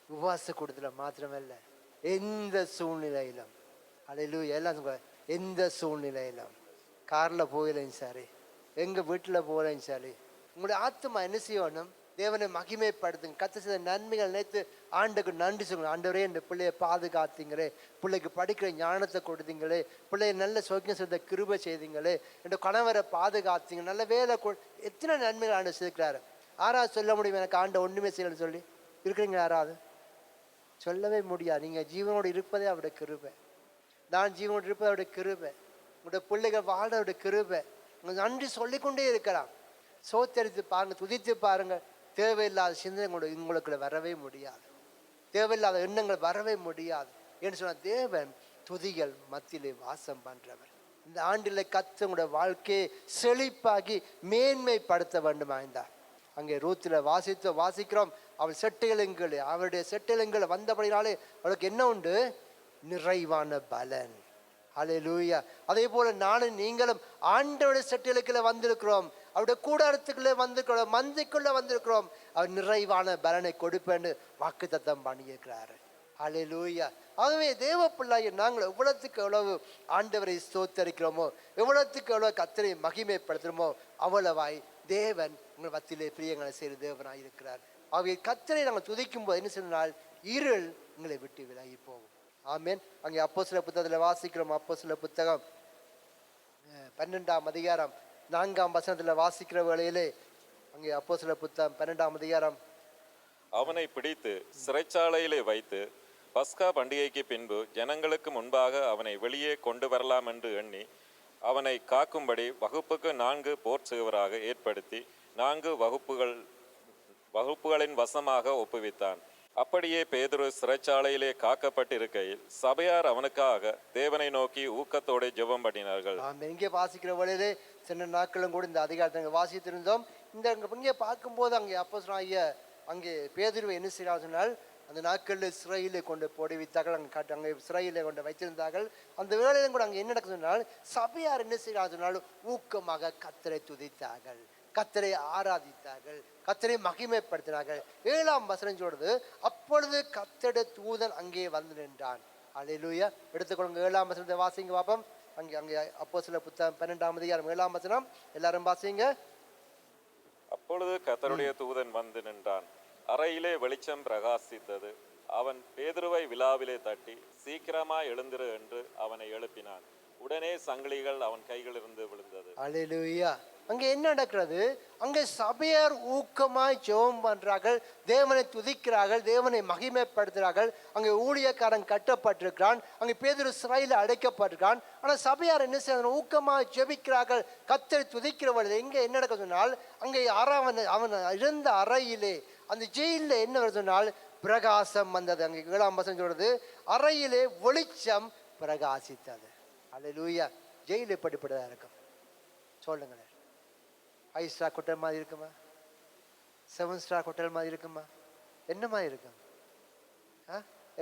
உபவாச கூட்டத்துல மாத்திரமல்ல, எந்த சூழ்நிலையிலும். அல்லேலூயா. எல்லாம் எந்த சூழ்நிலையிலும், கார்ல போகலையும் சரி, எங்க வீட்டுல போகலையும் சரி, உங்களுடைய ஆத்மா என்ன செய்யணும்? தேவனை மகிமைப்படுத்துங்க. கர்த்தர் செய்த நன்மைகள் நினைத்து ஆண்டுக்கு நன்றி சொல்லணும். ஆண்டவரே, இந்த பிள்ளையை பாதுகாத்தீங்களே, பிள்ளைக்கு படிக்கிற ஞானத்தை கொடுத்தீங்களே, பிள்ளைய நல்ல சோக்கியம் செய்த கிருபை செய்தீங்களே, என் கணவரை பாதுகாத்தீங்க, நல்ல வேலை எத்தனை நன்மைகள் ஆண்டு செய்திருக்கிறாரு. யாராவது சொல்ல முடியும் எனக்கு ஆண்டை ஒன்றுமே செய்யலன்னு சொல்லி இருக்கிறீங்க? யாராவது சொல்லவே முடியாது. நீங்கள் ஜீவனோடு இருப்பதே அவருடைய கிருபை. நான் ஜீவனோடு இருப்பது அவருடைய கிருபை. உங்களுடைய பிள்ளைகள் வாழ அவருடைய கிருபை. உங்கள் நன்றி சொல்லிக்கொண்டே இருக்கலாம். சோத்தரித்து பாருங்க, துதித்து பாருங்க. தேவையில்லாத சிந்தனை உங்களுக்கு வரவே முடியாது, தேவையில்லாத எண்ணங்கள் வரவே முடியாது. என்று சொன்னால் தேவன் துதிகள் மத்தியிலே வாசம் பண்றவர். இந்த ஆண்டில் கர்த்தர் வாழ்க்கையை செழிப்பாகி மேன்மைப்படுத்த வேண்டுமா இருந்தார். அங்கே ரூத்தில் வாசிக்கிறோம், அவள் செட்டிலங்கள், அவருடைய செட்டிலங்கள் வந்தபடினாலே அவளுக்கு என்ன உண்டு? நிறைவான பலன். ஹல்லேலூயா. அதே போல நானும் நீங்களும் ஆண்டவருடைய செட்டிலுக்குள்ள வந்திருக்கிறோம், அவருடைய கூடாரத்துக்குள்ளே வந்திருக்கிறோம், மந்தைக்குள்ள வந்திருக்கிறோம். அவர் நிறைவான பலனை கொடுப்பேன்னு வாக்குத்தத்தம் பண்ணியிருக்கிறாரு. ஹல்லேலூயா. ஆகவே தேவ பிள்ளையை நாங்கள் எவ்வளவுக்கு எவ்வளவு ஆண்டவரை ஸ்தோத்தரிக்கிறோமோ, எவ்வளவுக்கு எவ்வளவு கர்த்தரை மகிமைப்படுத்துகிறோமோ, அவ்வளவாய் தேவன் உங்கள் மத்தியிலே பிரியங்களை செய்கிற தேவனாய் இருக்கிறார். ஆகவே கர்த்தரை நாங்கள் துதிக்கும் போது என்ன சொன்னால் இருள் உங்களை விட்டு விலகி போகும். ஆமென். அங்கே அப்போஸ்தலர் புத்தகத்தில் வாசிக்கிறோம். அப்போஸ்தலர் புத்தகம் 12ஆம் அதிகாரம் 4ஆம் வசனத்தில் வாசிக்கிற வேளையிலே, அங்கே அப்போஸ்தலர் புத்தகம் 12ஆம் அதிகாரம், அவனை பிடித்து சிறைச்சாலையிலே வைத்து பஸ்கா பண்டிகைக்கு பின்பு ஜனங்களுக்கு முன்பாக அவனை வெளியே கொண்டு வரலாம் என்று எண்ணி அவனை காக்கும்படி வகுப்புக்கு 4 போர்ச்சுவராக ஏற்படுத்தி 4 வகுப்புகளின் வசமாக ஒப்புவித்தான். அப்படியே பேதுரு சிறைச்சாலையிலே காக்கப்பட்டிருக்கையில் சபையார் அவனுக்காக தேவனை நோக்கி ஊக்கத்தோடு ஜெபம் பண்ணினார்கள். இங்கே வாசிக்கிற வேளையிலே சின்ன நாட்களும் கூட இந்த அதிகாரத்தை வாசித்திருந்தோம். இங்கே பார்க்கும்போது அங்கே அப்போஸ்தலனாகிய அங்கே பேதுருவை என்ன செய்யறார் சொன்னால், அந்த நாட்களில் சிறையிலே கொண்டு போடுவித்தார்கள். அங்கே சிறையிலே கொண்டு வைத்திருந்தார்கள். அந்த வேளையிலும் கூட அங்கே என்ன நடக்குது சொன்னால், சபையார் என்ன செய்யறார் சொன்னால் ஊக்கமாக கர்த்தரை துதித்தார்கள், கர்த்தரை ஆராதித்தார்கள், கர்த்தரை மகிமைப்படுத்தினார்கள். 7ஆம் வசனம் சொல்றது, அப்பொழுது கர்த்தருடைய தூதன் அங்கே வந்து நின்றான். அல்லேலூயா. எடுத்துக்கொள்ளுங்க 7ஆம் வசனத்தை வாசிங்க பாப்போம். அங்கே அப்போஸ்தலர் புத்தகம் 12ஆம் அதிகாரம் 7ஆம் வசனம் எல்லாரும் வாசிங்க. அப்பொழுது கர்த்தருடைய தூதன் வந்து நின்றான், அறையிலே வெளிச்சம் பிரகாசித்தது. அவன் பேதுருவை விலாவிலே தட்டி சீக்கிரமாய் எழுந்திரு என்று அவனை எழுப்பினான். உடனே சங்கிலிகள் அவன் கைகளிலிருந்து விழுந்தது. அல்லேலூயா. அங்கே என்ன நடக்கிறது? அங்கே சபையார் ஊக்கமாய் ஜெபம் பண்றார்கள், தேவனை துதிக்கிறார்கள், தேவனை மகிமைப்படுத்துகிறார்கள். அங்கே ஊழியக்காரன் கட்டப்பட்டிருக்கிறான், அங்கே பேதுரு சிறையில் அடைக்கப்பட்டிருக்கான். ஆனால் சபையார் என்ன செய்யறாங்க? ஊக்கமாய் ஜெபிக்கிறார்கள், கர்த்தரை துதிக்கிறவர்கள். எங்கே என்ன நடக்க சொன்னால், அங்கே அவன் இருந்த அறையிலே, அந்த ஜெயிலில் என்ன வருது சொன்னால் பிரகாசம் வந்தது. அங்கே 7ஆம் வசனம் சொல்றது, அறையிலே வெளிச்சம் பிரகாசித்தது. அல்லேலூயா. ஜெயில் எப்படிப்பட்டதா இருக்கும் சொல்லுங்களேன்? 5 ஸ்டார் ஹோட்டல் மாதிரி இருக்குமா? 7 ஸ்டார் ஹோட்டல் மாதிரி இருக்குமா? என்ன மாதிரி இருக்கும்?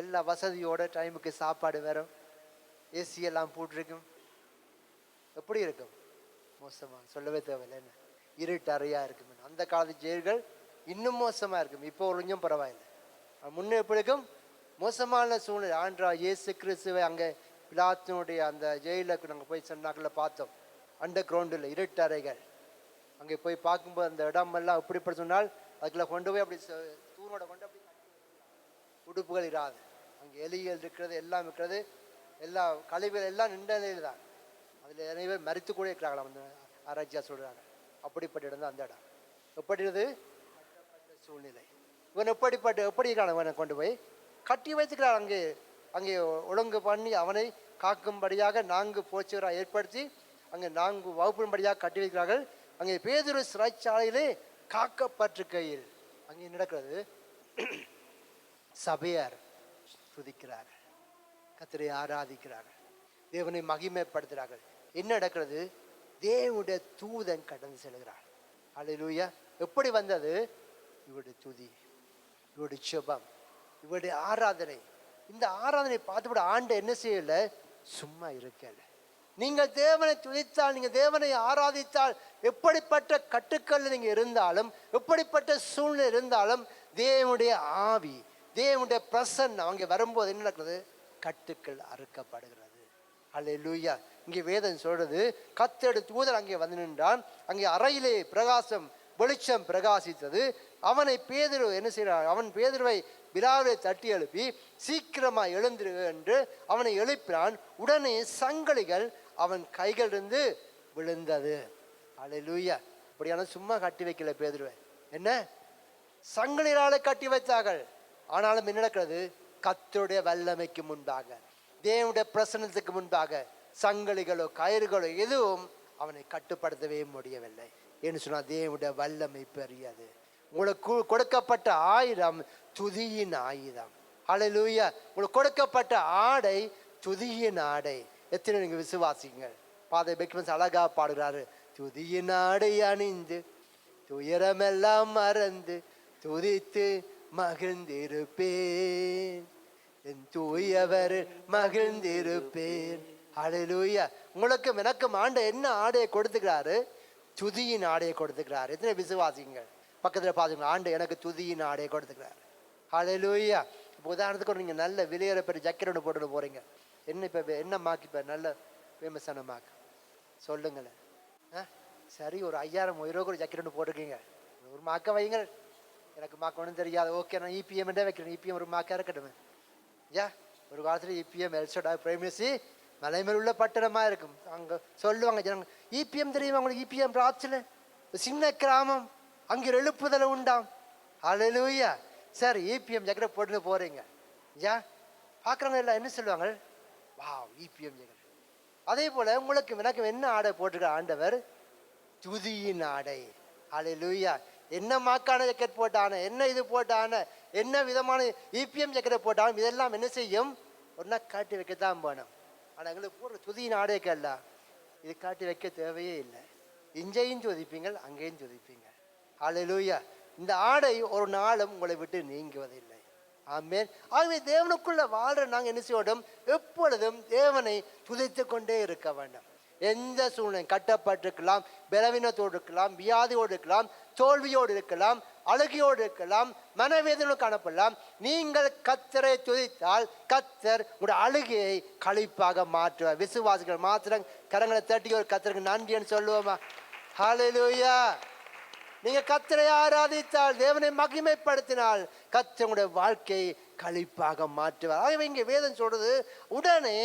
எல்லா வசதியோட டைமுக்கு சாப்பாடு வரும், ஏசி எல்லாம் போட்டிருக்கும். எப்படி இருக்கும்? மோசமா சொல்லவே தேவையில்லை. என்ன இருட்டு அறையா இருக்கும். அந்த காலத்து ஜெயில்கள் இன்னும் மோசமா இருக்கும். இப்போ கொஞ்சம் பரவாயில்லை. முன்னே எப்படி இருக்கும்? மோசமான சூழ்நிலை. ஆண்டா இயேசு கிறிஸ்துவை அங்கே பிலாத்தினுடைய அந்த ஜெயிலுக்கு நாங்கள் போய் சொன்னாக்களை பார்த்தோம். அண்டர் கிரவுண்டில் இருட்டு அறைகள். அங்கே போய் பார்க்கும்போது அந்த இடமெல்லாம் எப்படிப்பட்ட சொன்னால், அதுக்குள்ள கொண்டு போய் அப்படி தூணோட கொண்டு அப்படி உடுப்புகள் இராது. அங்கே எலிகள் இருக்கிறது, எல்லாம் இருக்கிறது, எல்லா கழிவுகள் எல்லாம் நின்ற நிலையில் தான். அதில் நிறைய பேர் மறித்து கூட இருக்கிறாங்களா அந்த ஆராய்ச்சியா சொல்கிறாங்க. அப்படிப்பட்ட இடம் தான் அந்த இடம். எப்படிது சூழ்நிலை. இவன் எப்படி இருக்கான இவனை கொண்டு போய் கட்டி வைத்துக்கிறான். அங்கே ஒழுங்கு பண்ணி அவனை காக்கும்படியாக 4 போர்ச்சுவராக ஏற்படுத்தி அங்கே 4 வகுப்பின்படியாக கட்டி வைக்கிறார்கள். அங்கே பேதுரு சிறைச்சாலையிலே காக்கப்பட்டிருக்கையில் அங்கே நடக்கிறது, சபையார் துதிக்கிறார்கள், கர்த்தரை ஆராதிக்கிறார்கள், தேவனை மகிமைப்படுத்துகிறார்கள். என்ன நடக்கிறது? தேவனுடைய தூதன் கடந்து செல்கிறார். அல்லேலூயா. எப்படி வந்தது? இவருடைய துதி, இவருடைய ஜெபம், இவருடைய ஆராதனை. இந்த ஆராதனை பார்த்துவிட ஆண்டு என்ன செய்யல? சும்மா இருக்கல. நீங்கள் தேவனை துதித்தால், நீங்கள் தேவனை ஆராதித்தால், எப்படிப்பட்ட கட்டுக்கள் நீங்கள் இருந்தாலும், எப்படிப்பட்ட சூழ்நிலை இருந்தாலும், தேவனுடைய ஆவி, தேவனுடைய பிரசன்னம் அங்கே வரும்போது என்ன நடக்கிறது? கட்டுக்கள் அறுக்கப்படுகிறது. அல்லேலூயா. இங்கே வேதம் சொல்றது, கர்த்தருடைய தூதன் அங்கே வந்து நின்றான். அங்கே அறையிலே பிரகாசம், வெளிச்சம் பிரகாசித்தது. அவனை பேதுரு என்ன செய்கிறான்? அவன் பேதுருவை விலாவிலே தட்டி எழுப்பி சீக்கிரமா எழுந்திரு என்று அவனை எழுப்பினான். உடனே சங்கிலிகள் அவன் கைகளிலிருந்து விழுந்தது. அல்லேலூயா. அப்படியான சும்மா கட்டி வைக்கல பேதுருவை, என்ன சங்கிலியாலே கட்டி வைத்தார்கள். ஆனாலும் என்ன நடக்கிறது? கர்த்தருடைய வல்லமைக்கு முன்பாக, தேவனுடைய பிரசன்னத்துக்கு முன்பாக சங்கிலிகளோ கயிறுகளோ எதுவும் அவனை கட்டுப்படுத்தவே முடியவில்லை. என்று சொன்னால் தேவனுடைய வல்லமை பெரியது. உங்களுக்கு கொடுக்கப்பட்ட ஆயுதம் துதியின் ஆயுதம். அல்லேலூயா. உங்களுக்கு கொடுக்கப்பட்ட ஆடை துதியின் ஆடை. எத்தனை நீங்க விசுவாசிங்க? ஃபாதர் பெக்மன்ஸ் அழகா பாடுகிறாரு. துதியின் ஆடை அணிந்து துயரமெல்லாம் மறந்து துதித்து மகிழ்ந்திருப்பேன், என் தூயவர் மகிழ்ந்திருப்பேன். ஹல்லேலூயா. உங்களுக்கும் எனக்கும் ஆண்டு என்ன ஆடையை கொடுத்துக்கிறாரு? துதியின் ஆடையை கொடுத்துக்கிறாரு. எத்தனை விசுவாசிங்க? பக்கத்தில் பார்த்துங்க, ஆண்டு எனக்கு துதியின் ஆடையை கொடுத்துக்கிறாரு. ஹல்லேலூயா. இப்போ உதாரணத்துக்கு நீங்கள் நல்ல விலையேற பெரிய ஜக்கெட் ஒன்று போட்டுட்டு போகிறீங்க. என்ன இப்போ என்ன மாக்கு இப்போ நல்ல ஃபேமஸான மாக்கு சொல்லுங்களேன். சரி, ஒரு 5000 ஒரு ஜக்கெட் ஒன்று போட்டிருக்கீங்க. ஒரு மாக்க வைங்க. எனக்கு மாக்க ஒன்றும் தெரியாது. ஓகே, நான் இபிஎம்டே வைக்கிறேன். இபிஎம் ஒரு மாக்காக இருக்கட்டுமே. ஒரு காலத்தில் இபிஎம் எல்சோடா பிரைமசி மலைமேல் உள்ள பட்டணமாக இருக்கும். அங்கே சொல்லுவாங்க ஜனங்க, இபிஎம் தெரியுமா உங்களுக்கு? இபிஎம் ராச்சில் சின்ன கிராமம், அங்கே ஒரு எழுப்புதலை உண்டாம். ஹல்லேலூயா. சரி, இபிஎம் ஜக்கெட் போட்டுன்னு போகிறீங்க. பார்க்குறவங்க எல்லாம் என்ன சொல்லுவாங்க? வா, இபிஎம் ஜக்கெட். அதே போல் உங்களுக்கு எனக்கு என்ன ஆடை போட்டிருக்க ஆண்டவர்? துதியின் ஆடை. ஹல்லேலூயா. என்ன மாக்கான ஜக்கெட் போட்டான, என்ன இது போட்டான, என்ன விதமான இபிஎம் ஜக்கெட்டை போட்டாலும் இதெல்லாம் என்ன செய்யும்? ஒன்றா காட்டி வைக்கத்தான் போனோம். ஆனால் எங்களுக்கு போடுற துதியின் ஆடைக்கல்ல, இது காட்டி வைக்க தேவையே இல்லை. இங்கேயும் துதிப்பீங்க, அங்கேயும் துதிப்பீங்க. ஹல்லேலூயா. இந்த ஆடை ஒரு நாளும் உங்களை விட்டு நீங்குவதில்லை. ஆமென். ஆகவே தேவனுக்குள்ள வாழ்ற நாங்கள் என்ன செய்யணும்? எப்பொழுதும் தேவனை துதித்து கொண்டே இருக்க வேண்டும். எந்த சூழ்நிலை கட்டப்பட்டிருக்கலாம், பலவீனத்தோடு இருக்கலாம், வியாதியோடு இருக்கலாம், தோல்வியோடு இருக்கலாம், அழுகையோடு இருக்கலாம், மனவேதனோடு காணப்படலாம். நீங்கள் கர்த்தரை துதித்தால் கர்த்தர் உங்களுடைய அழுகையை களிப்பாக மாற்றுவார். விசுவாசிகள் மாத்திரம் கரங்களை தட்டி ஒரு கர்த்தருக்கு நன்றின்னு சொல்லுவோமா? ஹல்லேலூயா. நீங்க கர்த்தரை ஆராதித்தால், தேவனை மகிமைப்படுத்தினால் கர்த்தர் உங்களுடைய வாழ்க்கையை களிப்பாக மாற்றுவார். ஆகவே இங்கே வேதம் சொல்றது, உடனே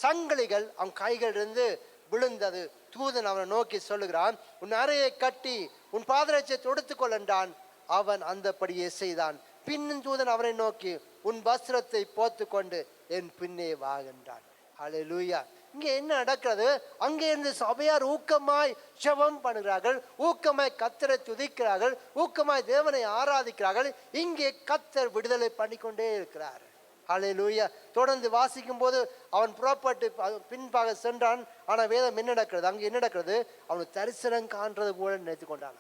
சங்கிலிகள் அவன் கைகளிலிருந்து விழுந்தது. தூதன் அவனை நோக்கி சொல்லுகிறான், உன் அறையை கட்டி உன் பாதரட்சை தொடுத்துக் கொள் என்றான். அவன் அந்தபடியே செய்தான். பின்னும் தூதன் அவனை நோக்கி, உன் வஸ்திரத்தை போத்து கொண்டு என் பின்னே வா என்றான். ஹல்லேலூயா. இங்கே என்ன நடக்கிறது? அங்கே இருந்து சபையார் ஊக்கமாய் ஜெபம் பண்ணுகிறார்கள், ஊக்கமாய் கர்த்தரை துதிக்கிறார்கள், ஊக்கமாய் தேவனை ஆராதிக்கிறார்கள். இங்கே கர்த்தர் விடுதலை பண்ணிக்கொண்டே இருக்கிறார். ஹல்லேலூயா. தொடர்ந்து வாசிக்கும் போது அவன் புறப்பட்டு பின்பாக சென்றான். ஆனால் வேதம் என்ன நடக்கிறது? அங்கே என்ன நடக்கிறது? அவனுக்கு தரிசனம் காண்றது போல நினைத்து கொண்டான்.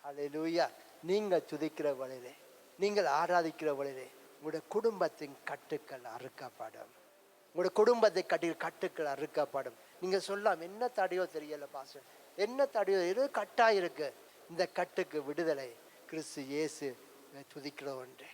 ஹல்லேலூயா. நீங்கள் துதிக்கிற வழியிலே, நீங்கள் ஆராதிக்கிற வழியிலே உங்களுடைய குடும்பத்தின் கட்டுக்கள் அறுக்கப்படும். உங்களுடைய குடும்பத்தை கட்டுக்கள் அறுக்கப்படும். நீங்கள் சொல்லலாம், என்ன தடையோ தெரியல பாஸ்டர், என்ன தடையோ இது கட்டாயிருக்கு. இந்த கட்டுக்கு விடுதலை கிறிஸ்து இயேசு துதிக்கிற ஒன்று,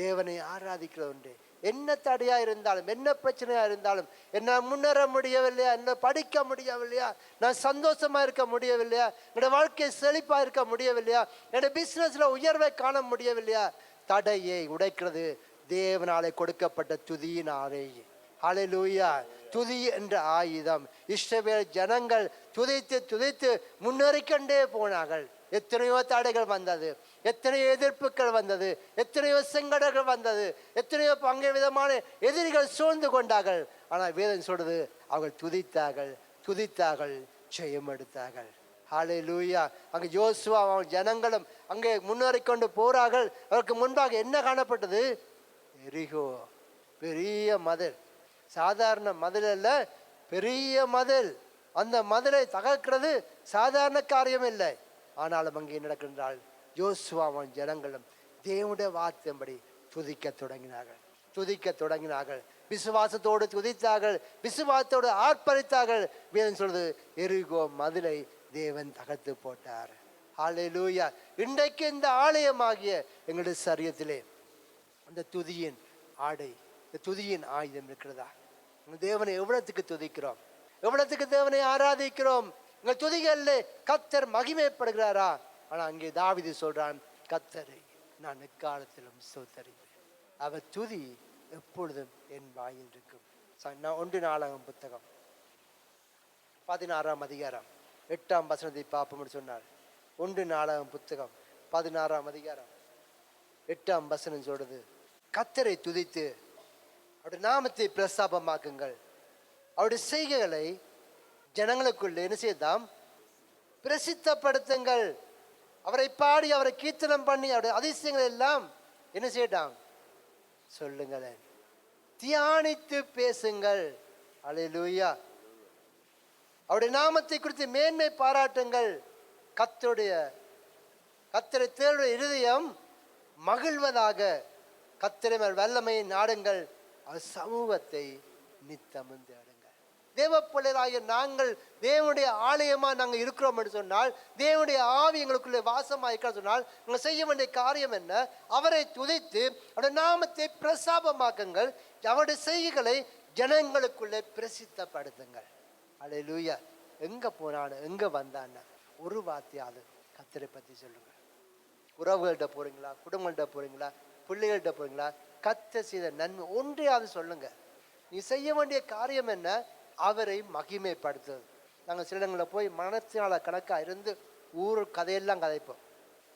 தேவனை ஆராதிக்கிற ஒன்று. என்ன தடையா இருந்தாலும், என்ன பிரச்சனையா இருந்தாலும், என்னால் முன்னேற முடியவில்லையா, என்ன படிக்க முடியவில்லையா, நான் சந்தோஷமா இருக்க முடியவில்லையா, என்னோட வாழ்க்கை செழிப்பா இருக்க முடியவில்லையா, என்னோட பிசினஸ்ல உயர்வை காண முடியவில்லையா, தடையை உடைக்கிறது தேவனாலே கொடுக்கப்பட்ட துதியின் ஆடை. ஹல்லேலூயா. துதி என்ற ஆயுதம். இஸ்ரவேல் ஜனங்கள் துதித்து துதித்து முன்னேறிக்கொண்டே போனார்கள். எத்தனையோ தடைகள் வந்தது, எத்தனையோ எதிர்ப்புகள் வந்தது, எத்தனையோ சங்கடங்கள் வந்தது, எத்தனையோ பங்கு விதமான எதிரிகள் சூழ்ந்து கொண்டார்கள். ஆனால் வேதம் சொல்றது, அவர்கள் துதித்தார்கள், துதித்தார்கள், ஜெயம் எடுத்தார்கள். ஹல்லேலூயா. அங்கே யோசுவா அவன் ஜனங்களும் அங்கே முன்னேறிக்கொண்டு போறார்கள். அவருக்கு முன்பாக என்ன காணப்பட்டது? எரிகோ. பெரிய மதில், சாதாரண மதில் அல்ல, பெரிய மதில். அந்த மதிலை தகர்க்கிறது சாதாரண காரியம் இல்லை. ஆனாலும் அங்கே நடக்கின்றால் யோசுவாவும் ஜனங்களும் தேவனுடைய வார்த்தையின்படி துதிக்க தொடங்கினார்கள், துதிக்க தொடங்கினார்கள். விசுவாசத்தோடு துதித்தார்கள், விசுவாசத்தோடு ஆர்ப்பரித்தார்கள். வேதம் சொல்றது, எரிகோ மதிலை தேவன் தகர்த்து போட்டார். ஹல்லேலூயா. இன்றைக்கு இந்த ஆலயமாகிய எங்களுடைய சரீரத்திலே அந்த துதியின் ஆடை, இந்த துதியின் ஆயுதம் இருக்கிறதா? தேவனை எவ்வளவுக்கு துதிக்கிறோம், எவ்வளவுக்கு தேவனை ஆராதிக்கிறோம்? உங்கள் துதிகள்ல கர்த்தர் மகிமைப்படுகிறாரா? ஆனா அங்கே தாவீது சொல்றான், கர்த்தரை நான் எக்காலத்திலும் ஸ்தோத்தரிப்பேன், அவர் துதி எப்பொழுதும் என் வாயில் இருக்கும். 1 நாளாகமம் புத்தகம் 16ஆம் அதிகாரம் 8ஆம் வசனத்தை பார்ப்போம்னு சொன்னார். 1 நாளாகமம் புத்தகம் 16ஆம் அதிகாரம் 8ஆம் வசனம் சொல்றது, கர்த்தரை துதித்து அவருடைய நாமத்தை பிரஸ்தாபமாக்குங்கள், அவருடைய செய்கைகளை ஜனங்களுக்குள்ள என்ன செய்தாம்? பிரசித்தப்படுத்துங்கள். அவரை பாடி, அவரை கீர்த்தனம் பண்ணி, அவருடைய அதிசயங்கள் எல்லாம் என்ன செய்யட்டாம்? சொல்லுங்களேன், தியானித்து பேசுங்கள். அல்லேலூயா. அவருடைய நாமத்தை குறித்து மேன்மை பாராட்டுங்கள். கர்த்தரை தேடுகிற இருதயம் மகிழ்வதாக. கர்த்தரை மேல் வல்லமையை நாடுங்கள், அவர் சமூகத்தை நித்தமும் தேடுங்கள். தேவ பிள்ளைகளாகிய நாங்கள் தேவனுடைய ஆலயமா நாங்கள் இருக்கிறோம் என்று சொன்னால், தேவனுடைய ஆவி எங்களுக்குள்ளே வாசமாக இருக்கிற சொன்னால், நாங்கள் செய்ய வேண்டிய காரியம் என்ன? அவரை துதித்து அவருடைய நாமத்தை பிரசாபமாக்குங்கள். அவருடைய செய்கைகளை ஜனங்களுக்குள்ளே பிரசித்தப்படுத்துங்கள். அல்லேலூயா. எங்க போனான்னு எங்க வந்தான்னு ஒரு வார்த்தையாவது கர்த்தரை பற்றி சொல்லுங்க. உறவுகள்கிட்ட போறீங்களா, குடும்பங்கள்கிட்ட போறீங்களா, பிள்ளைகள்கிட்ட போறீங்களா, கர்த்தர் செய்த நன்மை ஒன்றையாவது சொல்லுங்க. நீ செய்ய வேண்டிய காரியம் என்ன? அவரை மகிமைப்படுத்துறது. நாங்கள் சில இடங்களில் போய் மனத்தினால கணக்காக இருந்து ஊர் கதையெல்லாம் கதைப்போம்.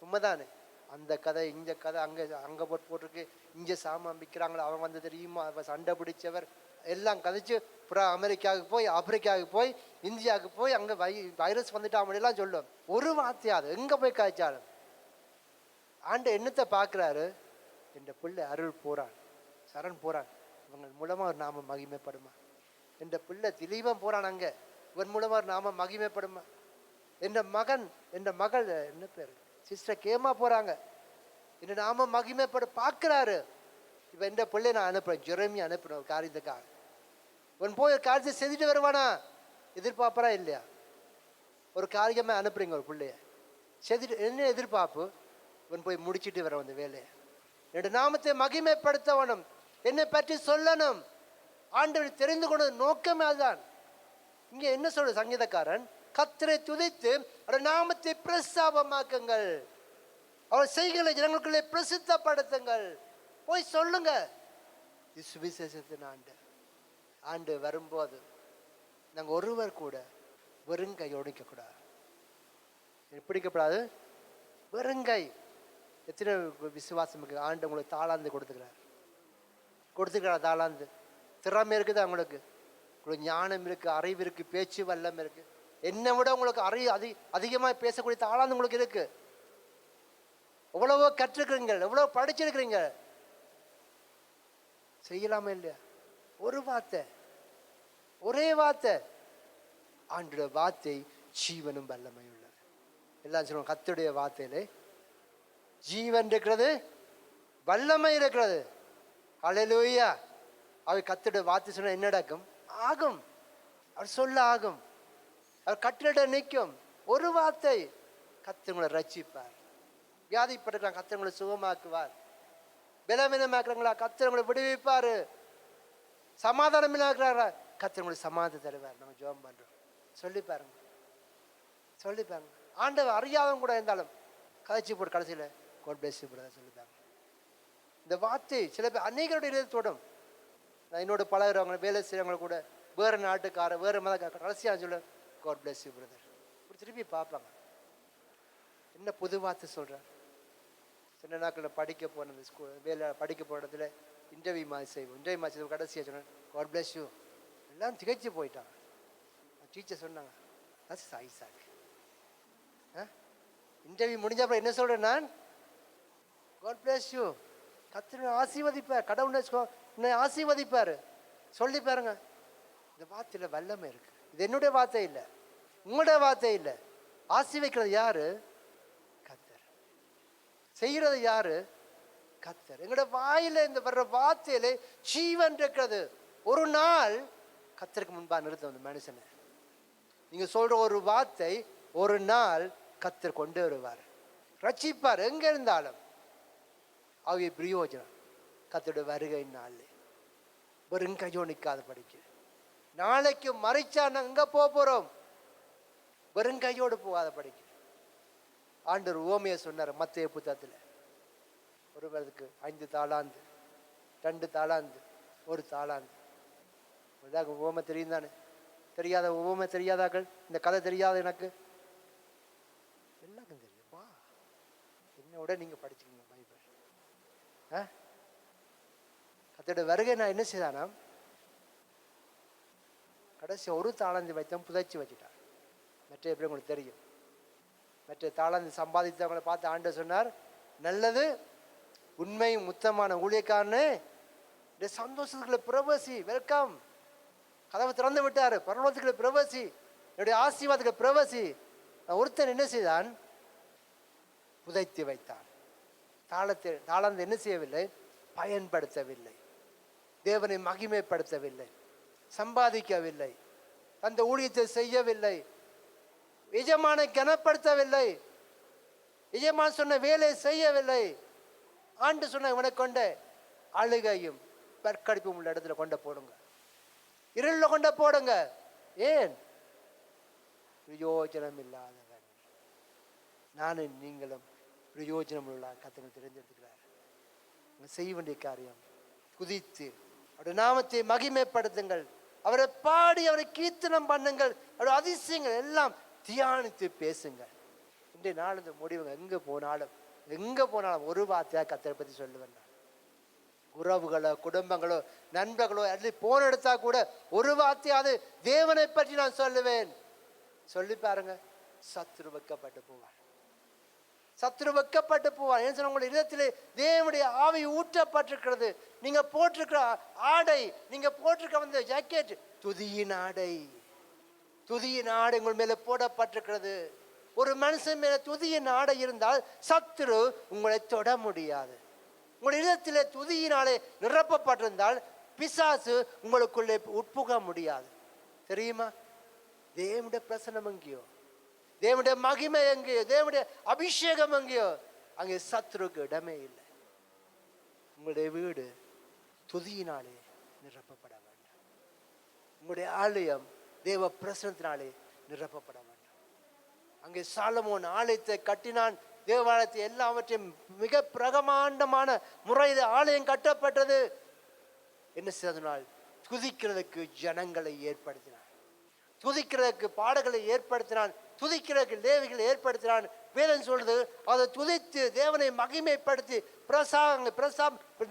உண்மைதானே? அந்த கதை இந்த கதை, அங்கே போட்டிருக்கு, இங்கே சாமான் விற்கிறாங்களோ, அவன் வந்து தெரியுமா, அவன் சண்டை பிடிச்சவர் எல்லாம் கதைச்சு புறா அமெரிக்காவுக்கு போய், ஆப்பிரிக்காவுக்கு போய், இந்தியாவுக்கு போய், அங்கே வைரஸ் வந்துட்டா அப்படிலாம் சொல்லுவோம். ஒரு வார்த்தையாது எங்கே போய் காய்ச்சாலும் ஆண்டு என்னத்தை பார்க்குறாரு? என் பிள்ளை அருள் போகிறான், சரண் போகிறான், இவங்க மூலமாக ஒரு நாம மகிமைப்படுமா? என் பிள்ளை திலீபம் போகிறான், அங்கே இவன் மூலமாக ஒரு நாம மகிமைப்படுமா? என் மகள் என்ன பேர், சிஸ்டர் கேமா போகிறாங்க, என் நாம மகிமைப்பட பார்க்குறாரு. இப்போ என் பிள்ளை நான் அனுப்புகிறேன், ஜெரமி அனுப்புகிறேன் ஒரு காரியத்துக்காக. இவன் போய் ஒரு காரியத்தை செஞ்சுட்டு வருவானா? எதிர்பார்ப்பறா இல்லையா? ஒரு காரியமே அனுப்புறீங்க ஒரு பிள்ளைய செஞ்சுட்டு, என்ன எதிர்பார்ப்பு? இவன் போய் முடிச்சுட்டு வர அந்த வேலையை. என்னோட நாமத்தை மகிமைப்படுத்தவனும், என்னை பற்றி சொல்லணும், ஆண்டவர் தெரிந்து கொண்ட நோக்கமே அதுதான். இங்கே என்ன சொல்ற சங்கீதக்காரன்? கர்த்தரை துதித்து அவருடைய நாமத்தை பிரஸ்தாபமாக்குங்கள், அவர் செய்களை ஜனங்களுக்குள்ளே பிரசித்தப்படுத்துங்கள். போய் சொல்லுங்க. சுவிசேஷத்தின் ஆண்டு வரும்போது நாங்கள் ஒருவர் கூட வெறுங்கை ஒடிக்கக்கூடாது. பிடிக்கப்படாது வெறுங்கை. எத்தனை விசுவாசம் இருக்கு? ஆண்டு உங்களுக்கு தாளாந்து கொடுத்துக்கிறார் தாளாந்து. திறமை இருக்குது உங்களுக்கு ஞானம் இருக்கு, அறிவு இருக்கு, பேச்சு வல்லம் இருக்கு. என்னை விட உங்களுக்கு அதிகமாக பேசக்கூடிய தாளாந்து உங்களுக்கு இருக்கு. எவ்வளவோ கற்றுக்கிறீங்க, எவ்வளோ படிச்சிருக்கிறீங்க. செய்யலாமா இல்லையா? ஒரு வார்த்தை, ஒரே வார்த்தை. ஆண்டோட வார்த்தை ஜீவனும் வல்லமை உள்ளது. எல்லாம் சொல்லுவோம், கர்த்தருடைய வார்த்தையிலே ஜீவன் இருக்கிறது, வல்லமை இருக்கிறது. அல்லேலூயா. அவர் கர்த்தருடைய வார்த்தை சொன்ன என்ன நடக்கும்? ஆகும். அவர் சொல்ல ஆகும். அவர் கட்டளை நிற்கும். ஒரு வார்த்தை. கர்த்தர் உங்களை ரட்சிப்பார். வியாதிப்பட்டிருக்கலாம், கர்த்தர் உங்களை சுகமாக்குவார். பலவீனமாக்குறாங்களா, கர்த்தர் உங்களை விடுவிப்பாரு. சமாதானம் இருக்கிறாரா, கர்த்தர் உங்களுக்கு சமாதானம் தருவார். நம்ம ஜெபம் பண்றோம். சொல்லி பாருங்க. ஆண்டவர் அறியாதவங்க கூட இருந்தாலும் கதைச்சி போட்டு கடைசியில் God bless you brother சொல்லிப்பாங்க. இந்த வார்த்தை சில பேர் அநேகருடைய இதயத்தை தொடும். நான் என்னோட பழகிறவங்க, வேலை செய்யறவங்க கூட, வேறு நாட்டுக்கார, வேறு மதக்கார, கடைசியாக சொல்ல God bless you brother. இப்படி திருப்பி பார்ப்பாங்க. என்ன புது வார்த்தை சொல்கிறார்? சின்ன நாட்களில் படிக்க போனது, வேலை படிக்க போனதுல இன்டர்வியூ மாதிரி செய்வோம். கடைசியாக சொன்னேன் God bless you. எல்லாம் திகைச்சு போயிட்டாங்க. டீச்சர் சொன்னாங்க, தட்ஸ் ஐசாக். இன்டர்வியூ முடிஞ்ச அப்புறம் என்ன சொல்கிறேன் நான்? God bless you. கர்த்தர் ஆசீர்வதிப்பார், கடவுளை ஆசீர்வதிப்பார். சொல்லி பாருங்க. இந்த வார்த்தையில் வல்லமை இருக்கு. இது என்னுடைய வார்த்தை இல்லை, உங்களுடைய வார்த்தை இல்லை. ஆசீர்வதிக்கிறது யாரு? கர்த்தர். செய்கிறது யாரு? கர்த்தர். எங்களுடைய வாயில இந்த வர்ற வார்த்தையில ஜீவன் இருக்கிறது. ஒரு நாள் கர்த்தருக்கு முன்பா நிறுத்த அந்த மனுஷனை. நீங்க சொல்ற ஒரு வார்த்தை ஒரு நாள் கர்த்தர் கொண்டு வருவார், ரட்சிப்பார். எங்க இருந்தாலும் அவைய பிரயோஜனம். கர்த்தருடைய வருகை நாள் வெறும் கையோ நிற்காத படிக்க. நாளைக்கு மறைச்சா நாங்கள் எங்க போறோம்? வெறும் கையோடு போகாத படிக்க. ஆண்டவர் உவமையை சொன்னார் மத்தேயு புத்தகத்தில். ஒருவருக்கு 5 தாளாந்து, 2 தாளாந்து, 1 தாளாந்து. உவமை தெரியும் தானே? தெரியாத உவமை தெரியாதாக்கள், இந்த கதை தெரியாத எனக்கு எல்லாருக்கும் தெரியும்ப்பா. என்னோட நீங்க படிச்சுக்கீங்க பைபிள். கர்த்தருடைய வருகை நான் என்ன செய்தானா, கடைசி 1 தாளாந்து வைத்தம் புதைச்சி வச்சுட்டார். மற்ற எப்படி உங்களுக்கு தெரியும்? மற்ற தாளாந்து சம்பாதித்தவங்களை பார்த்து ஆண்டவர் சொன்னார், நல்லது உண்மையும் முத்தமான ஊழியக்காரனே, இந்த சந்தோஷத்துக்குள்ள பிரவேசி, வெல்கம். கதவை திறந்து விட்டாரு. பரலோகத்துக்கு பிரவேசி, என்னுடைய ஆசீர்வாதத்துக்கு பிரவேசி. ஒருத்தன் என்ன செய்தான்? புதைத்து வைத்தான். தாளந்து என்ன செய்யவில்லை? பயன்படுத்தவில்லை. தேவனை மகிமைப்படுத்தவில்லை, சம்பாதிக்கவில்லை, அந்த ஊழியத்தை செய்யவில்லை, எஜமான கனப்படுத்தவில்லை, எஜமான் சொன்ன வேலை செய்யவில்லை. ஆண்டு சொன்ன இவனை கொண்ட அழுகையும் பற்கடிப்பும் உள்ள இடத்துல கொண்ட போடுங்க, இருளில் கொண்ட போடுங்க. ஏன்? பிரயோஜனம் இல்லாதவன். நானும் நீங்களும் பிரயோஜனம் உள்ள கத்தனை தெரிஞ்செடுத்துக்கிறார். செய்ய வேண்டிய காரியம் குதித்து அவருடைய நாமத்தை மகிமைப்படுத்துங்கள், அவரை பாடி அவரை கீர்த்தனம் பண்ணுங்கள், அவருடைய அதிசயங்கள் எல்லாம் தியானித்து பேசுங்கள். இன்றைய நாள் இந்த முடிவுங்க. எங்கே போனாலும் ஒரு வார்த்தையாக கத்தரை பற்றி சொல்லுவேன். நான் உறவுகளோ குடும்பங்களோ நண்பர்களோ அல்லது போன எடுத்தா கூட ஒரு வார்த்தையாவது தேவனை பற்றி நான் சொல்லுவேன். சொல்லி பாருங்க, சத்துரு வெக்கப்பட்டு போவார். சத்துரு வெக்கப்பட்டு போவார். ஏன்னு சொன்ன, உங்களுடைய இதயத்திலே தேவனுடைய ஆவி ஊற்றப்பட்டிருக்கிறது. நீங்க போட்டிருக்கிற ஆடை, நீங்க போட்டிருக்க வந்த ஜாக்கெட் துதியின் ஆடை. துதியின் ஆடை உங்கள் மேல போடப்பட்டிருக்கிறது. ஒரு மனுஷன் மேல துதியின் ஆடை இருந்தால் சத்துரு உங்களை தொட முடியாது. உங்களுடைய இதயத்திலே துதியினாலே நிரப்பப்பட்டிருந்தால் பிசாசு உங்களுக்குள்ளே உட்புக முடியாது. தெரியுமா? தேவனுடைய பிரசன்னம் எங்கேயோ, தேவனுடைய மகிமை எங்கேயோ, தேவனுடைய அபிஷேகம் எங்கேயோ, அங்கே சத்துருக்கு இடமே இல்லை. உங்களுடைய வீடு துதியினாலே நிரப்பப்பட வேண்டும். உங்களுடைய ஆலயம் தேவ பிரசனத்தினாலே நிரப்பப்பட வேண்டும். அங்கே சாலமோன் ஆலயத்தை கட்டினான். தேவாலயத்தை எல்லாவற்றையும் மிக பிரகமாண்டமான முறையில் ஆலயம் கட்டப்பட்டது. என்ன செய்தனால்? துதிக்கிறதுக்கு ஜனங்களை ஏற்படுத்தினான், துதிக்கிறதுக்கு பாடல்களை ஏற்படுத்தினான், துதிக்கிறதுக்கு லேவிகளை ஏற்படுத்தினான். வேதம் சொல்றது, அதை துதித்து தேவனை மகிமைப்படுத்தி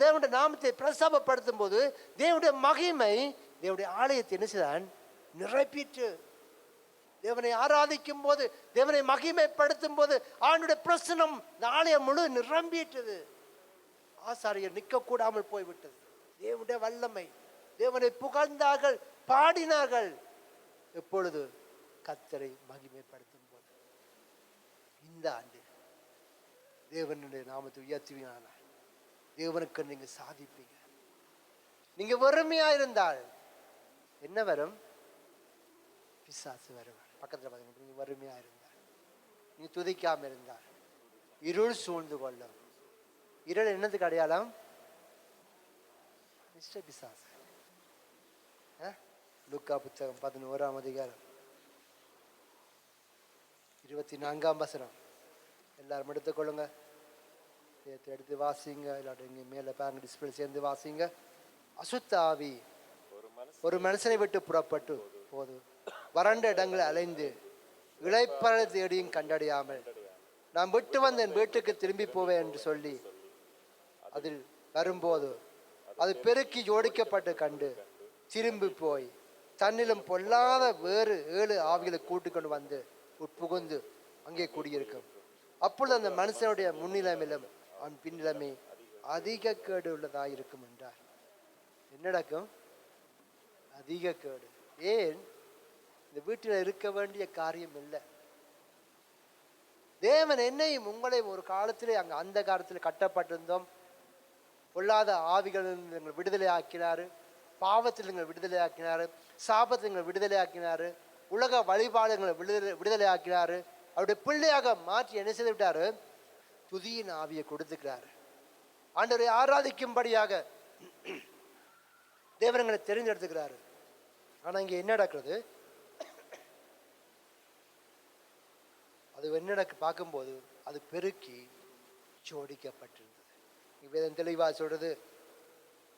தேவனுடைய நாமத்தை பிரசாபப்படுத்தும் போது தேவனுடைய மகிமை தேவனுடைய ஆலயத்தை என்ன செய்தான்? நிரப்பிட்டு. தேவனை ஆராதிக்கும் போது, தேவனை மகிமைப்படுத்தும் போது ஆண்டுடைய பிரசனம் இந்த ஆலயம் முழு நிரம்பிட்டது. ஆசாரியர் நிற்க கூடாமல் போய்விட்டது. தேவனுடைய வல்லமை, தேவனை புகழ்ந்தார்கள், பாடினார்கள். எப்பொழுது? கர்த்தரை மகிமைப்படுத்தும் போது. இந்த ஆண்டு தேவனுடைய நாமத்தை உயர்த்துவீங்க, தேவனுக்கு நீங்க சாதிப்பீங்க. நீங்க வறுமையா இருந்தால் என்ன வரும்? பிசாசு வருவார். பக்கத்தில் பார்த்தீங்கன்னா, நீங்க வறுமையா இருந்தால், நீங்க துதிக்காம இருந்தால் இருள் சூழ்ந்து கொள்ளும். இருள் என்னதுக்கு அடையாளம்? மிஸ்டர் பிசாசு. லூக்கா புத்தகம் 11ஆம் அதிகாரம் 24ஆம் வசனம். எல்லாரும் எடுத்துக்கொள்ளுங்க, எடுத்து வாசிங்க. இல்லாட்டி இங்கே மேலே பாருங்க, டிஸ்பிளே சேர்ந்து வாசிங்க. அசுத்த ஆவி ஒரு மனுஷனை விட்டு புறப்பட்டு போது வறண்ட இடங்களை அலைந்து இளைப்பறை தேடியும் கண்டடையாமல் நான் விட்டு வந்த என் வீட்டுக்கு திரும்பி போவேன் என்று சொல்லி அதில் வரும்போது அது பெருக்கி ஜோடிக்கப்பட்டு கண்டு திரும்பி போய் தன்னிலும் பொல்லாத வேறு 7 ஆவிகளை கூட்டிக்கொண்டு வந்து உட்புகுந்து அங்கே குடியிருக்கும். அப்பொழுது அந்த மனுஷனுடைய முன்னிலைமையிலும் அவன் பின்னிலைமை அதிக கேடு உள்ளதாக இருக்கும் என்றார். என்ன நடக்கும்? அதிக கேடு. ஏன்? இந்த வீட்டில் இருக்க வேண்டிய காரியம் இல்லை. தேவன் என்னையும் உங்களையும் ஒரு காலத்திலே அந்த காலத்தில் கட்டப்பட்டிருந்தோம். பொல்லாத ஆவிகள் எங்களை விடுதலை ஆக்கினாரு, பாவத்தில் எங்களை விடுதலை ஆக்கினாரு, சாபத்தில் எங்களை விடுதலை ஆக்கினாரு, உலக வழிபாடுகளை விடுதலை ஆக்கினாரு. அவருடைய பிள்ளையாக மாற்றி என்ன செய்து விட்டாரு? துதியின் ஆவியை கொடுத்துக்கிறாரு. ஆண்டவரை ஆராதிக்கும்படியாக தேவனங்களை தெரிஞ்செடுத்துக்கிறாரு. ஆனா இங்க என்ன நடக்கிறது? அது என்ன பார்க்கும்போது அது பெருக்கி ஜோடிக்கப்பட்டிருந்தது. வேதம் தெளிவா சொல்றது,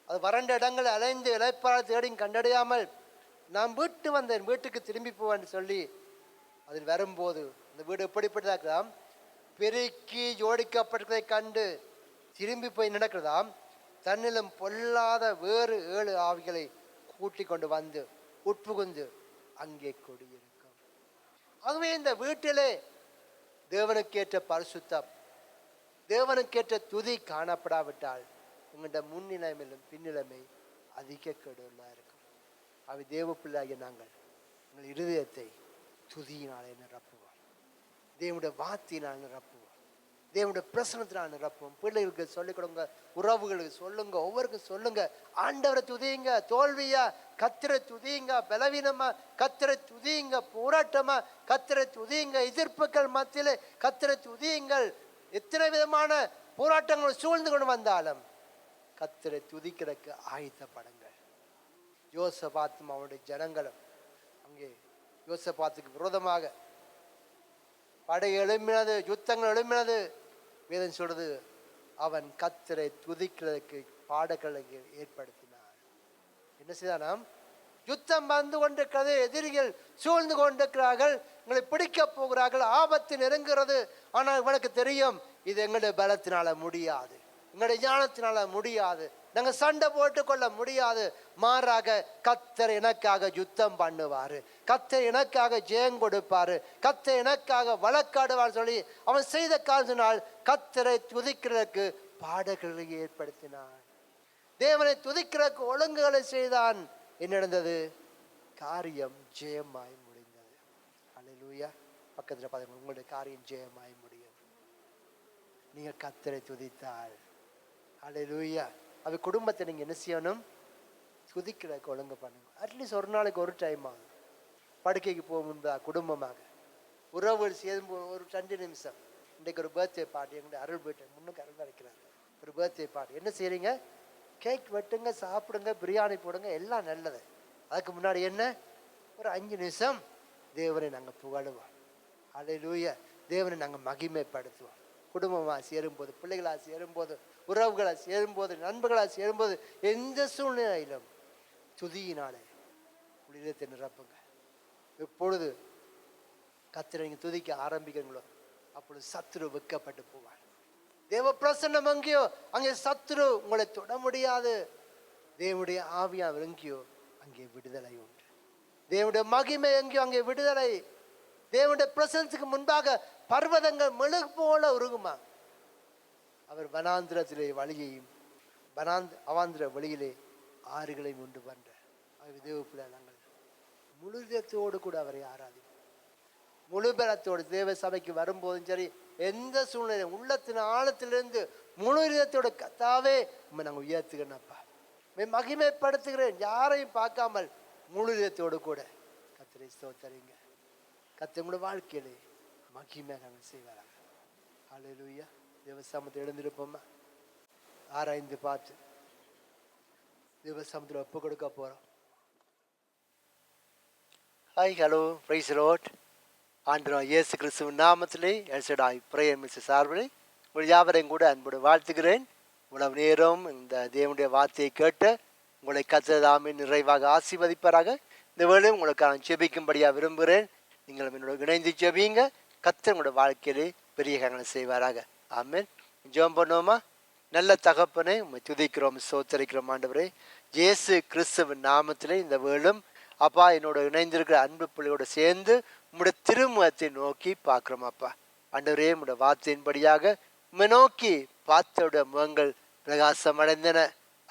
அது வறண்ட இடங்களை அலைந்து இளைப்பாறை தேடி கண்டடையாமல் நான் வீட்டு வந்தேன், வீட்டுக்கு திரும்பி போவேன்னு சொல்லி அதில் வரும்போது அந்த வீடு எப்படிப்பட்டதாக்கலாம்? பெருக்கி ஜோடிக்கப்பட்டதை கண்டு திரும்பி போய் நடக்கிறதாம். தன்னிலும் பொல்லாத வேறு 7 ஆவிகளை கூட்டி கொண்டு வந்து உட்புகுந்து அங்கே குடியிருக்கும். ஆகவே இந்த வீட்டிலே தேவனுக்கேற்ற பரிசுத்தம், தேவனுக்கேற்ற துதி காணப்படாவிட்டால் உங்களுடைய முன்னிலைமையிலும் பின்னிலைமை அதிக கெடுதலாக இருக்கும். அவை தேவ பிள்ளையாகிய நாங்கள் எங்கள் இருதயத்தை துதியினாலே நிரப்புவோம், தேவனுடைய வார்த்தையினால் நிரப்புவோம், தேவனுடைய பிரசனத்தினால் நிரப்புவோம். பிள்ளைகளுக்கு சொல்லிக் கொடுங்க, உறவுகளுக்கு சொல்லுங்க, ஒவ்வொருக்கும் சொல்லுங்க, ஆண்டவரை துதியுங்க. தோல்வியா கர்த்தரை துதியுங்க, பலவீனமா கர்த்தரை துதியுங்க, போராட்டமா கர்த்தரை துதியுங்க, எதிர்ப்புகள் மத்தியிலே கர்த்தரை துதியுங்கள். எத்தனை விதமான போராட்டங்கள் சூழ்ந்து கொண்டு வந்தாலும் கர்த்தரை துதிக்கிறதுக்கு ஆயத்தப்படுங்கள். யோசபாத்தும் அவனுடைய ஜனங்களும் அங்கே யோசபாத்துக்கு விரோதமாக படை எழும்பினது, யுத்தங்கள் எழும்பினது. வேதம் சொல்றது, அவன் கர்த்தரை துதிக்கிறதுக்கு பாடங்களை ஏற்படுத்தினார். என்ன செய்தானாம்? யுத்தம் வந்து கொண்டிருக்கிறது, எதிரிகள் சூழ்ந்து கொண்டிருக்கிறார்கள், எங்களை பிடிக்க போகிறார்கள், ஆபத்து நெருங்குகிறது. ஆனால் இவனுக்கு தெரியும், இது எங்களுடைய பலத்தினால முடியாது, எங்களுடைய ஞானத்தினால முடியாது, நாங்க சண்டை போட்டு கொள்ள முடியாது. மாறாக கர்த்தர் எனக்காக யுத்தம் பண்ணுவாரு, கர்த்தர் எனக்காக ஜெயம் கொடுப்பாரு, கர்த்தர் எனக்காக வழக்காடுவார் சொல்லி அவன் செய்த காரணத்தினால் கர்த்தரை துதிக்கிறதுக்கு பாடல்களை ஏற்படுத்தினான். தேவனை துதிக்கிறதுக்கு ஒழுங்குகளை செய்தான். என்ன நடந்தது? காரியம் ஜெயமாய் முடிந்தது. அல்லேலூயா. பக்கத்தில் பாருங்க, உங்களுடைய காரியம் ஜெயமாய் முடியும் நீங்க கர்த்தரை துதித்தால். அல்லேலூயா. அது குடும்பத்தை நீங்க என்ன செய்யணும்? துதிக்கிறதுக்கு ஒழுங்கு பண்ணுங்க. அட்லீஸ்ட் ஒரு நாளைக்கு ஒரு டைம் ஆகும். படுக்கைக்கு போக முன்பதாக குடும்பமாக உறவுகள் சேர்ந்து ஒரு 2 நிமிஷம். இன்றைக்கு ஒரு பர்த்டே பார்ட்டி, எங்களுடைய அருள் போயிட்டு முன்னுக்கு அருள் வரைக்கிறாங்க. ஒரு பர்த்டே பார்ட்டி என்ன செய்றீங்க? கேக் வெட்டுங்க, சாப்பிடுங்க, பிரியாணி போடுங்க, எல்லாம் நல்லது. அதுக்கு முன்னாடி என்ன? ஒரு 5 நிமிஷம் தேவனை நாங்கள் புகழுவோம். அல்லேலூயா. தேவனை நாங்கள் மகிமைப்படுத்துவோம். குடும்பமாக சேரும்போது, பிள்ளைகளாக சேரும்போது, உறவுகளாக சேரும்போது, நண்பர்களாக சேரும்போது, எந்த சூழ்நிலையிலும் துதியினாலே உள்ளத்தை நிரப்புங்க. எப்பொழுது கர்த்தரை நீங்க துதிக்க ஆரம்பிக்கிறீங்களோ அப்பொழுது சத்துரு வெட்கப்பட்டு போவார். தேவ பிரசன்னம் எங்கேயோ அங்கே சத்துரு உங்களை தொட முடியாது. தேவனுடைய ஆவியா எங்கேயோ அங்கே விடுதலை உண்டு. தேவனுடைய மகிமை எங்கேயோ அங்கே விடுதலை. தேவனுடைய பிரசன்னத்துக்கு முன்பாக பர்வதங்கள் மெழுகு போல உருகுமா. அவர் வனாந்திரத்திலே வழியையும் அவாந்திர வழியிலே ஆறுகளையும் உண்டு பண்ற தேவ பிள்ளை நாங்கள் முழு இதயத்தோடு கூட அவரை ஆராதிப்போம். முழு பலத்தோடு தேவ சபைக்கு வரும்போதும் சரி, எந்த சூழ்நிலை உள்ளத்தின் ஆழத்திலிருந்து முழு இதயத்தோட கர்த்தாவே நாங்கள் உயர்த்துகிறேன்ப்பா, மகிமைப்படுத்துகிறேன், யாரையும் பார்க்காமல் முழு இதயத்தோடு கூட கர்த்தரை ஸ்தோத்திரிங்க. கர்த்தருடைய வாழ்க்கையிலே மகிமை நாங்கள் செய்வாராங்க. அல்லேலூயா. தேவ சமூகத்தில் எழுந்திருப்போமா? ஆராய்ந்து பார்த்து தேவ சமூகத்தில் ஒப்பு கொடுக்க போறோம். Hi, hello, praise the Lord. ஆண்டவராகிய இயேசு கிறிஸ்துவின் நாமத்திலே எல்சடாய் பிரேயர் மினிஸ்ட்ரி சார்பிலே உங்கள் யாவரையும் கூட அன்போடு வாழ்த்துகிறேன். இவ்வளவு நேரம் இந்த தேவனுடைய வார்த்தையை கேட்டு உங்களை கர்த்தர் தாமே நிறைவாக ஆசீர்வதிப்பாராக. இந்த வேளையும் உங்களுக்கு நான் ஜெபிக்கும்படியாக விரும்புகிறேன். நீங்கள் என்னோட இணைந்து ஜெபியுங்க. கர்த்தர் உங்களோட வாழ்க்கையிலே பெரிய காரியங்களை செய்வாராக. ஆமென். ஜெபம் பண்ணுவோமா? நல்ல தகப்பனே, உம்மை துதிக்கிறோம், ஸ்தோத்திரிக்கிறோம். ஆண்டவரே, இயேசு கிறிஸ்துவின் நாமத்திலே இந்த வேளும் அப்பா என்னோட இணைந்திருக்கிற அன்பு பிள்ளையோட சேர்ந்து உம்முடைய திருமுகத்தை நோக்கி பார்க்கிறோம். அப்பா ஆண்டவரே, உம்முடைய வார்த்தையின்படியாக உம்மை நோக்கி பார்த்தோட முகங்கள் பிரகாசம் அடைந்தன,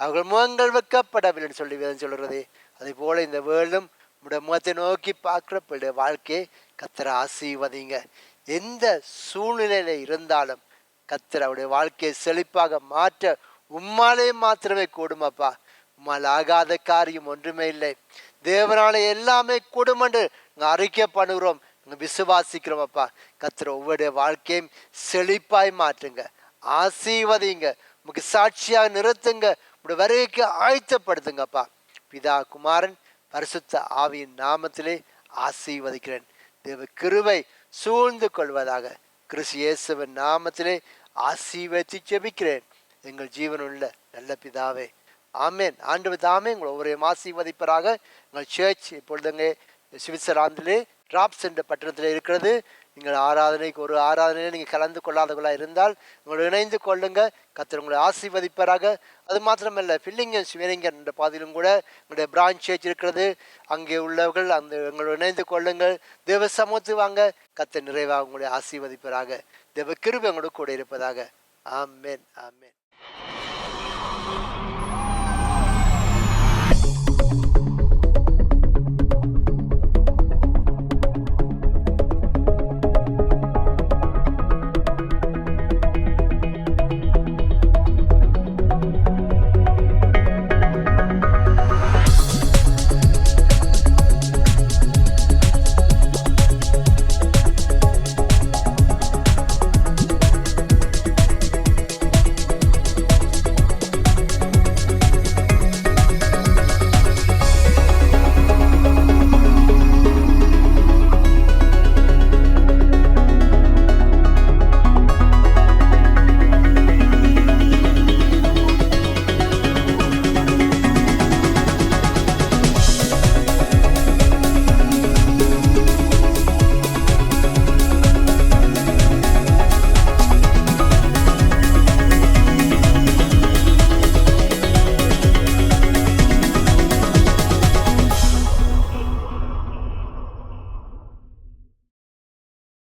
அவர்கள் முகங்கள் வைக்கப்படவில்லைன்னு சொல்லி வேதம் சொல்கிறதே, அதே போல இந்த வேளும் உம்முடைய முகத்தை நோக்கி பார்க்குற பிள்ளைய வாழ்க்கையை கர்த்தரை ஆசீர்வதிங்க. எந்த சூழ்நிலையில இருந்தாலும் கர்த்தர் அவருடைய வாழ்க்கையை செழிப்பாக மாற்ற உம்மாலே மாத்திரமே கூடுமாப்பா. உம்மால் ஆகாத காரியம் ஒன்றுமே இல்லை. தேவனால எல்லாமே கூடும் என்று அறிக்கை பண்ணுகிறோம், விசுவாசிக்கிறோம். அப்பா கர்த்தர் ஒவ்வொரு வாழ்க்கையும் செழிப்பாய் மாற்றுங்க, ஆசீர்வதிங்க, உங்களுக்கு சாட்சியாக நிறுத்துங்க, உங்களுடைய வருகைக்கு ஆயத்தப்படுத்துங்கப்பா. பிதா, குமாரன், பரிசுத்த ஆவியின் நாமத்திலே ஆசீர்வதிக்கிறேன். தேவ கிருபை சூழ்ந்து கொள்வதாக. கிறிஸ்து இயேசுவின் நாமத்திலே ஆசீர்வதித்து ஜெபிக்கிறேன் எங்கள் ஜீவனுள்ள நல்ல பிதாவே, ஆமென். ஆண்டவர் தாமே உங்களை ஒவ்வொரு ஆசீர்வதிப்பராக. எங்கள் சர்ச் இப்பொழுதுங்க சுவிட்சர்லாந்திலே ராப்ஸ் என்ற பட்டணத்தில் இருக்கிறது. நீங்கள் ஆராதனைக்கு ஒரு ஆராதனையில் நீங்கள் கலந்து கொள்ளாதவர்களாக இருந்தால் உங்களை இணைந்து கொள்ளுங்க. கர்த்தர் உங்களை ஆசீர்வதிப்பராக. அது மாத்திரமல்ல, ஃபில்லிங்கன் ஸ்வீரிங்கன் என்ற பாதையிலும் கூட உங்களுடைய பிரான்ச் சர்ச் இருக்கிறது. அங்கே உள்ளவர்கள் அந்த எங்களோட இணைந்து கொள்ளுங்கள். தேவ சமூகத்து வாங்க. கர்த்தர் நிறைவாக உங்களை ஆசீர்வதிப்பராக. தேவ கிருபை உங்களோட கூட இருப்பதாக. ஆமென், ஆமென்.